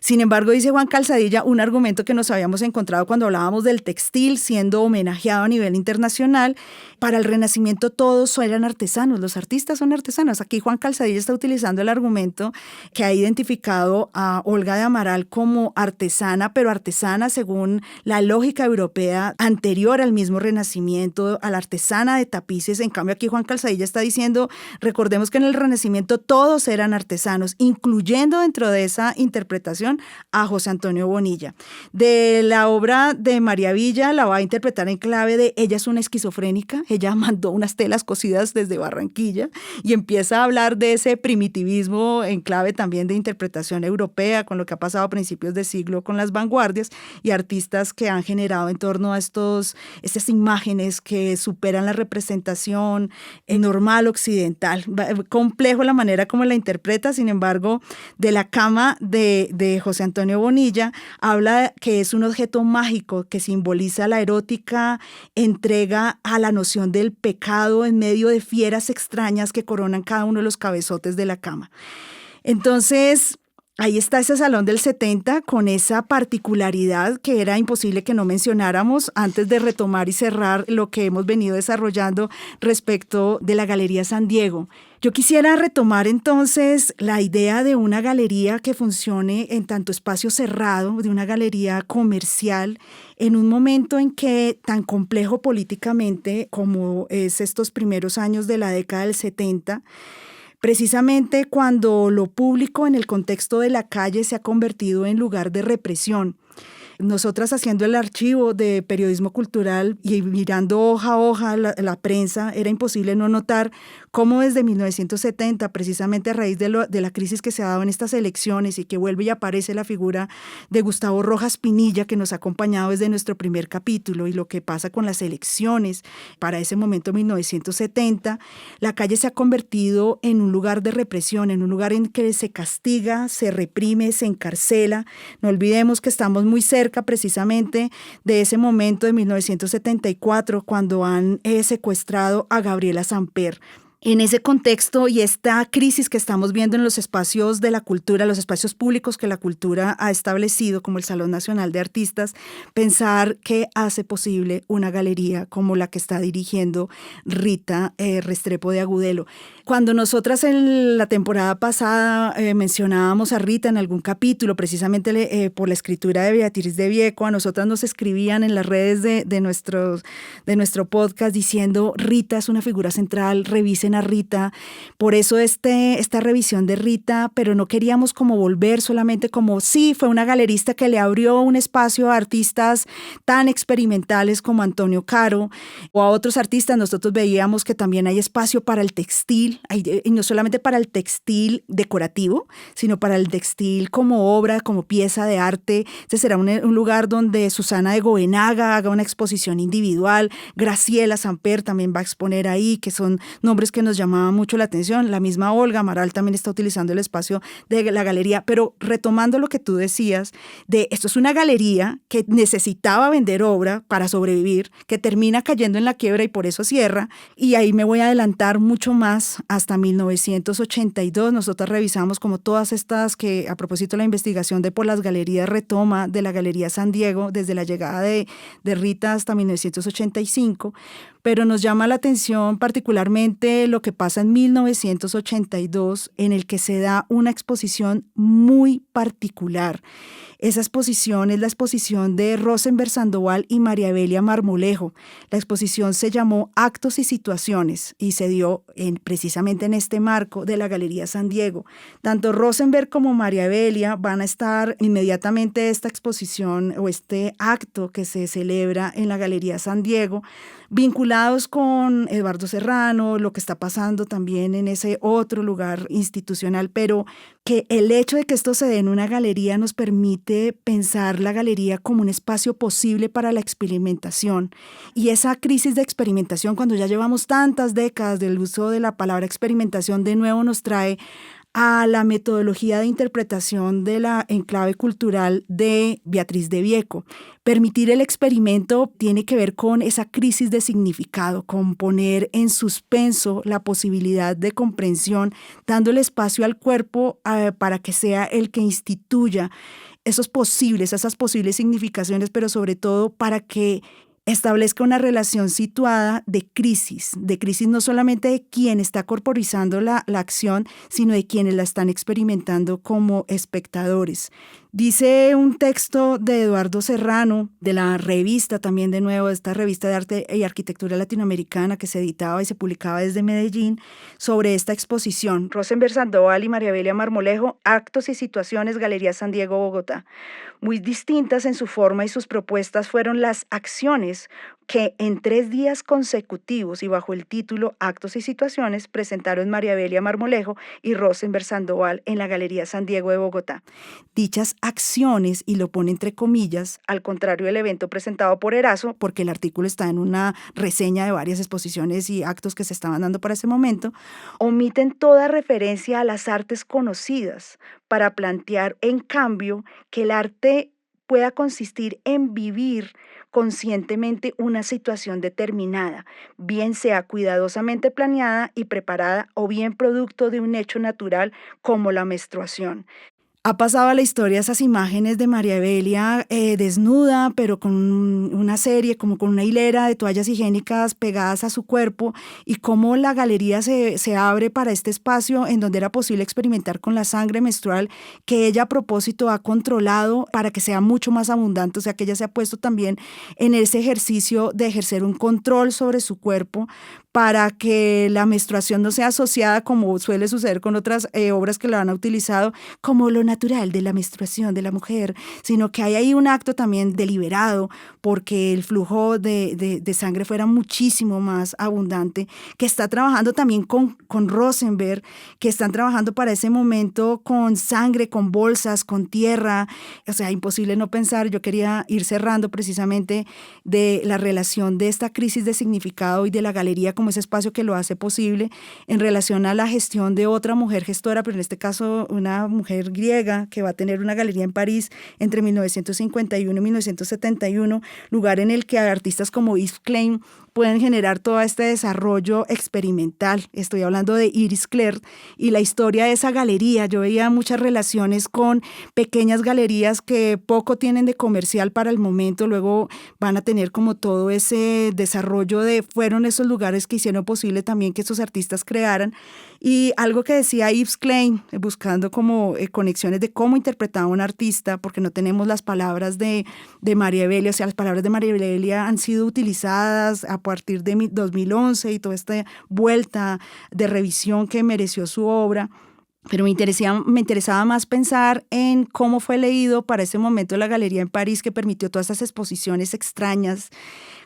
Sin embargo, dice Juan Calzadilla, un argumento que nos habíamos encontrado cuando hablábamos del textil siendo homenajeado a nivel internacional, para el Renacimiento todos eran artesanos, los artistas son artesanos. Aquí Juan Calzadilla está utilizando el argumento que ha identificado a Olga de Amaral como artesana, pero artesana según la lógica europea anterior al mismo Renacimiento, a la artesana de tapices. En cambio aquí Juan Calzadilla está diciendo, recordemos que en el Renacimiento todos eran artesanos, incluyendo dentro de esa interpretación a José Antonio Bonilla. De la obra de María Villa la va a interpretar en clave de ella es una esquizofrénica, ella mandó unas telas cosidas desde Barranquilla y empieza a hablar de ese primitivismo en clave también de interpretación europea, con lo que ha pasado a principios de siglo con las vanguardias y artistas que han generado en torno a estas imágenes que superan la representación normal occidental. Complejo la manera como la interpreta, sin embargo, de la cama de José Antonio Bonilla habla que es un objeto mágico que simboliza la erótica entrega a la noción del pecado en medio de fieras extrañas que coronan cada uno de los cabezotes de la cama. Entonces, ahí está ese Salón del 70 con esa particularidad que era imposible que no mencionáramos antes de retomar y cerrar lo que hemos venido desarrollando respecto de la Galería San Diego. Yo quisiera retomar entonces la idea de una galería que funcione en tanto espacio cerrado, de una galería comercial, en un momento en que tan complejo políticamente como es estos primeros años de la década del 70, precisamente cuando lo público en el contexto de la calle se ha convertido en lugar de represión. Nosotras haciendo el archivo de periodismo cultural y mirando hoja a hoja la prensa, era imposible no notar cómo desde 1970, precisamente a raíz de la crisis que se ha dado en estas elecciones y que vuelve y aparece la figura de Gustavo Rojas Pinilla, que nos ha acompañado desde nuestro primer capítulo, y lo que pasa con las elecciones para ese momento 1970, la calle se ha convertido en un lugar de represión, en un lugar en que se castiga, se reprime, se encarcela. No olvidemos que estamos muy cerca precisamente de ese momento de 1974, cuando han secuestrado a Gabriela Samper. En ese contexto y esta crisis que estamos viendo en los espacios de la cultura, los espacios públicos que la cultura ha establecido, como el Salón Nacional de Artistas, pensar qué hace posible una galería como la que está dirigiendo Rita Restrepo de Agudelo. Cuando nosotras en la temporada pasada mencionábamos a Rita en algún capítulo, precisamente por la escritura de Beatriz de Vieco, a nosotras nos escribían en las redes de nuestro podcast diciendo: Rita es una figura central, revisen a Rita. Por eso esta revisión de Rita, pero no queríamos como volver solamente como, sí, fue una galerista que le abrió un espacio a artistas tan experimentales como Antonio Caro o a otros artistas. Nosotros veíamos que también hay espacio para el textil, y no solamente para el textil decorativo, sino para el textil como obra, como pieza de arte. Este será un lugar donde Susana de Goenaga haga una exposición individual, Graciela Samper también va a exponer ahí, que son nombres que nos llamaban mucho la atención. La misma Olga Amaral también está utilizando el espacio de la galería, pero retomando lo que tú decías, de esto es una galería que necesitaba vender obra para sobrevivir, que termina cayendo en la quiebra y por eso cierra, y ahí me voy a adelantar mucho más hasta 1982. Nosotros revisamos como todas estas que, a propósito de la investigación de por las galerías, retoma de la Galería San Diego desde la llegada de Rita hasta 1985, pero nos llama la atención particularmente lo que pasa en 1982, en el que se da una exposición muy particular. Esa exposición es la exposición de Rosenberg Sandoval y María Evelia Marmolejo. La exposición se llamó Actos y Situaciones y se dio precisamente en este marco de la Galería San Diego. Tanto Rosenberg como María Evelia van a estar inmediatamente esta exposición o este acto que se celebra en la Galería San Diego, vinculados con Eduardo Serrano, lo que está pasando también en ese otro lugar institucional, pero que el hecho de que esto se dé en una galería nos permite pensar la galería como un espacio posible para la experimentación. Y esa crisis de experimentación, cuando ya llevamos tantas décadas del uso de la palabra experimentación, de nuevo nos trae a la metodología de interpretación de la enclave cultural de Beatriz de Vieco. Permitir el experimento tiene que ver con esa crisis de significado, con poner en suspenso la posibilidad de comprensión, dándole espacio al cuerpo para que sea el que instituya esas posibles significaciones, pero sobre todo para que establezca una relación situada de crisis no solamente de quien está corporizando la acción, sino de quienes la están experimentando como espectadores. Dice un texto de Eduardo Serrano, de la revista también de nuevo, de esta revista de arte y arquitectura latinoamericana que se editaba y se publicaba desde Medellín, sobre esta exposición. Rosenberg Sandoval y María Evelia Marmolejo, Actos y Situaciones, Galería San Diego, Bogotá. Muy distintas en su forma y sus propuestas fueron las acciones que en 3 días consecutivos y bajo el título Actos y Situaciones presentaron María Evelia Marmolejo y Rosenberg Sandoval en la Galería San Diego de Bogotá. Dichas acciones, y lo pone entre comillas, al contrario del evento presentado por Erazo, porque el artículo está en una reseña de varias exposiciones y actos que se estaban dando para ese momento, omiten toda referencia a las artes conocidas para plantear, en cambio, que el arte pueda consistir en vivir conscientemente una situación determinada, bien sea cuidadosamente planeada y preparada o bien producto de un hecho natural como la menstruación. Ha pasado a la historia esas imágenes de María Evelia desnuda, pero con una serie, como con una hilera de toallas higiénicas pegadas a su cuerpo, y cómo la galería se abre para este espacio en donde era posible experimentar con la sangre menstrual que ella a propósito ha controlado para que sea mucho más abundante. O sea, que ella se ha puesto también en ese ejercicio de ejercer un control sobre su cuerpo para que la menstruación no sea asociada, como suele suceder con otras obras que la han utilizado, como lo natural de la menstruación de la mujer, sino que hay ahí un acto también deliberado porque el flujo de sangre fuera muchísimo más abundante, que está trabajando también con Rosenberg, que están trabajando para ese momento con sangre, con bolsas, con tierra. O sea, imposible no pensar. Yo quería ir cerrando precisamente de la relación de esta crisis de significado y de la galería como ese espacio que lo hace posible en relación a la gestión de otra mujer gestora, pero en este caso una mujer griega que va a tener una galería en París entre 1951 y 1971, lugar en el que artistas como Yves Klein pueden generar todo este desarrollo experimental. Estoy hablando de Iris Clerc y la historia de esa galería. Yo veía muchas relaciones con pequeñas galerías que poco tienen de comercial para el momento, luego van a tener como todo ese desarrollo fueron esos lugares que hicieron posible también que esos artistas crearan. Y algo que decía Yves Klein, buscando como conexiones de cómo interpretaba un artista, porque no tenemos las palabras de María Evelia, o sea, las palabras de María Evelia han sido utilizadas a partir de 2011 y toda esta vuelta de revisión que mereció su obra. Pero me interesaba más pensar en cómo fue leído para ese momento la galería en París, que permitió todas esas exposiciones extrañas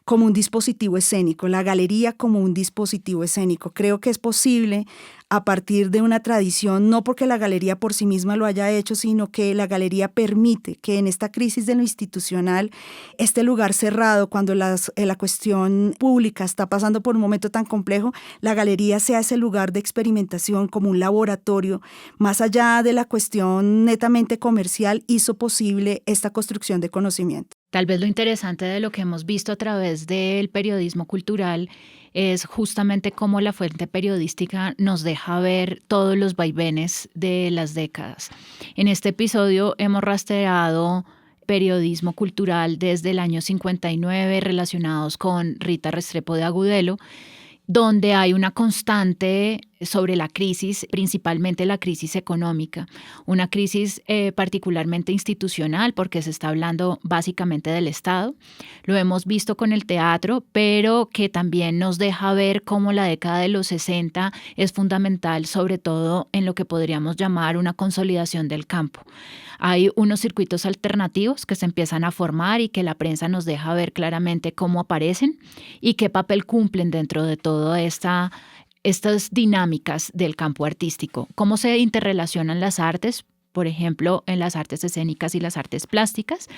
como un dispositivo escénico, la galería como un dispositivo escénico. Creo que es posible a partir de una tradición, no porque la galería por sí misma lo haya hecho, sino que la galería permite que en esta crisis de lo institucional, este lugar cerrado, cuando la cuestión pública está pasando por un momento tan complejo, la galería sea ese lugar de experimentación como un laboratorio, más allá de la cuestión netamente comercial, hizo posible esta construcción de conocimiento. Tal vez lo interesante de lo que hemos visto a través del periodismo cultural es justamente cómo la fuente periodística nos deja ver todos los vaivenes de las décadas. En este episodio hemos rastreado periodismo cultural desde el año 59 relacionados con Rita Restrepo de Agudelo, donde hay una constante sobre la crisis, principalmente la crisis económica, una crisis particularmente institucional, porque se está hablando básicamente del Estado. Lo hemos visto con el teatro, pero que también nos deja ver cómo la década de los 60 es fundamental, sobre todo en lo que podríamos llamar una consolidación del campo. Hay unos circuitos alternativos que se empiezan a formar y que la prensa nos deja ver claramente cómo aparecen y qué papel cumplen dentro de toda estas dinámicas del campo artístico, cómo se interrelacionan las artes, por ejemplo, en las artes escénicas y las artes plásticas,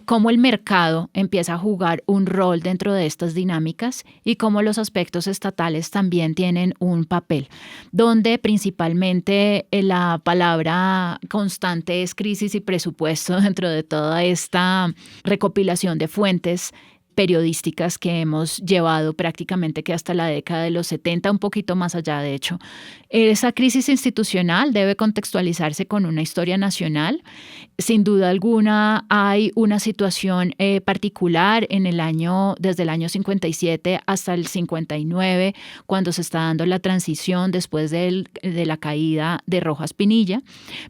cómo el mercado empieza a jugar un rol dentro de estas dinámicas y cómo los aspectos estatales también tienen un papel, donde principalmente la palabra constante es crisis y presupuesto dentro de toda esta recopilación de fuentes periodísticas que hemos llevado prácticamente que hasta la década de los 70, un poquito más allá de hecho. Esa crisis institucional debe contextualizarse con una historia nacional. Sin duda alguna hay una situación particular desde el año 57 hasta el 59, cuando se está dando la transición después de la caída de Rojas Pinilla,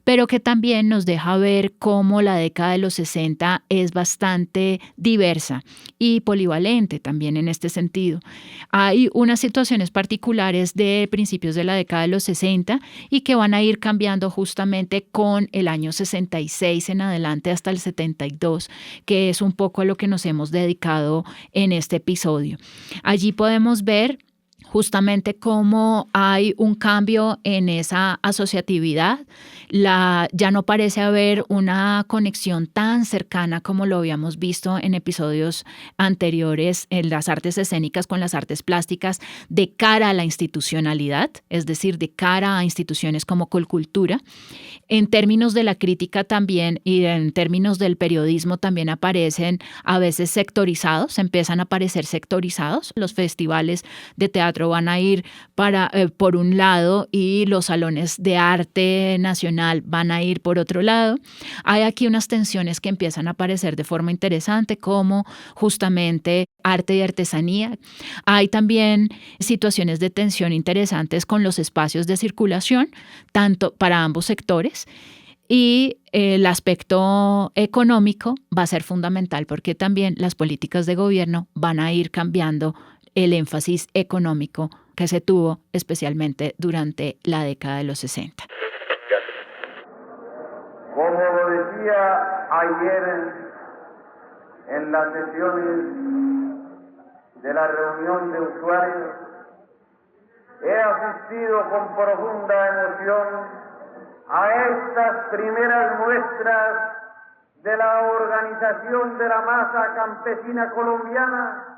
pero que también nos deja ver cómo la década de los 60 es bastante diversa y polivalente también en este sentido. Hay unas situaciones particulares de principios de la década de los 60 y que van a ir cambiando justamente con el año 66 en adelante hasta el 72, que es un poco a lo que nos hemos dedicado en este episodio. Allí podemos ver justamente cómo hay un cambio en esa asociatividad. Ya no parece haber una conexión tan cercana como lo habíamos visto en episodios anteriores en las artes escénicas con las artes plásticas de cara a la institucionalidad, es decir, de cara a instituciones como Colcultura. En términos de la crítica también y en términos del periodismo también aparecen a veces sectorizados, empiezan a aparecer sectorizados. Los festivales de teatro van a ir por un lado y los salones de arte nacional van a ir por otro lado. Hay aquí unas tensiones que empiezan a aparecer de forma interesante, como justamente arte y artesanía. Hay también situaciones de tensión interesantes con los espacios de circulación, tanto para ambos sectores. Y el aspecto económico va a ser fundamental porque también las políticas de gobierno van a ir cambiando el énfasis económico que se tuvo especialmente durante la década de los 60. Como lo decía ayer en las sesiones de la reunión de usuarios, he asistido con profunda emoción a estas primeras muestras de la organización de la masa campesina colombiana,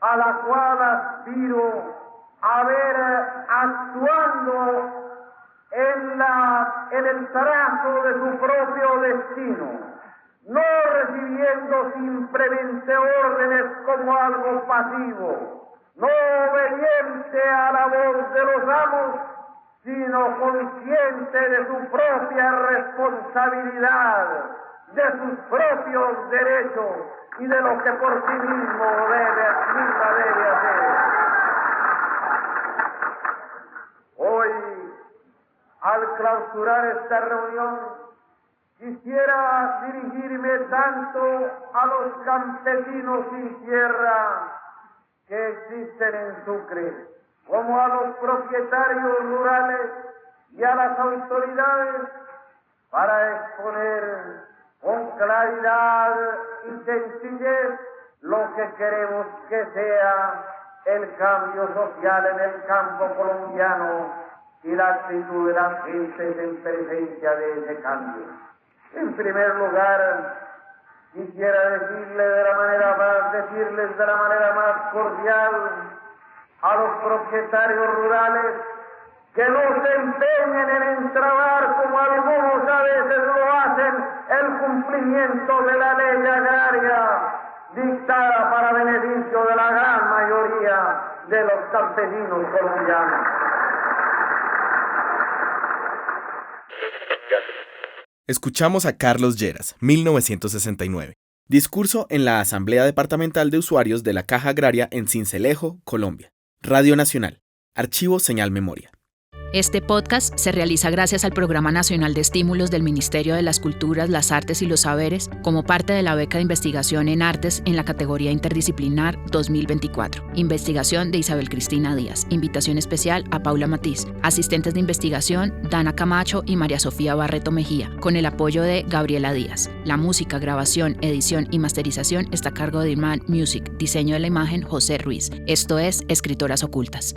a la cual aspiro a ver actuando en el trazo de su propio destino, no recibiendo simplemente órdenes como algo pasivo, no obediente a la voz de los amos, sino consciente de su propia responsabilidad, de sus propios derechos y de lo que por sí misma debe hacer. Hoy, al clausurar esta reunión, quisiera dirigirme tanto a los campesinos sin tierra que existen en Sucre, como a los propietarios rurales y a las autoridades, para exponer con claridad y sencillez lo que queremos que sea el cambio social en el campo colombiano y la actitud de las gentes en presencia de ese cambio. En primer lugar, quisiera decirles de la manera más cordial a los propietarios rurales que no se empeñen en entrabar, como algunos a veces lo hacen, el cumplimiento de la ley agraria dictada para beneficio de la gran mayoría de los campesinos colombianos. Escuchamos a Carlos Lleras, 1969. Discurso en la Asamblea Departamental de Usuarios de la Caja Agraria en Sincelejo, Colombia. Radio Nacional. Archivo Señal Memoria. Este podcast se realiza gracias al Programa Nacional de Estímulos del Ministerio de las Culturas, las Artes y los Saberes como parte de la beca de investigación en artes en la categoría interdisciplinar 2024. Investigación de Isabel Cristina Díaz. Invitación especial a Paula Matiz. Asistentes de investigación Dana Camacho y María Sofía Barreto Mejía, con el apoyo de Gabriela Díaz. La música, grabación, edición y masterización está a cargo de Irman Music. Diseño de la imagen José Ruiz. Esto es Escritoras Ocultas.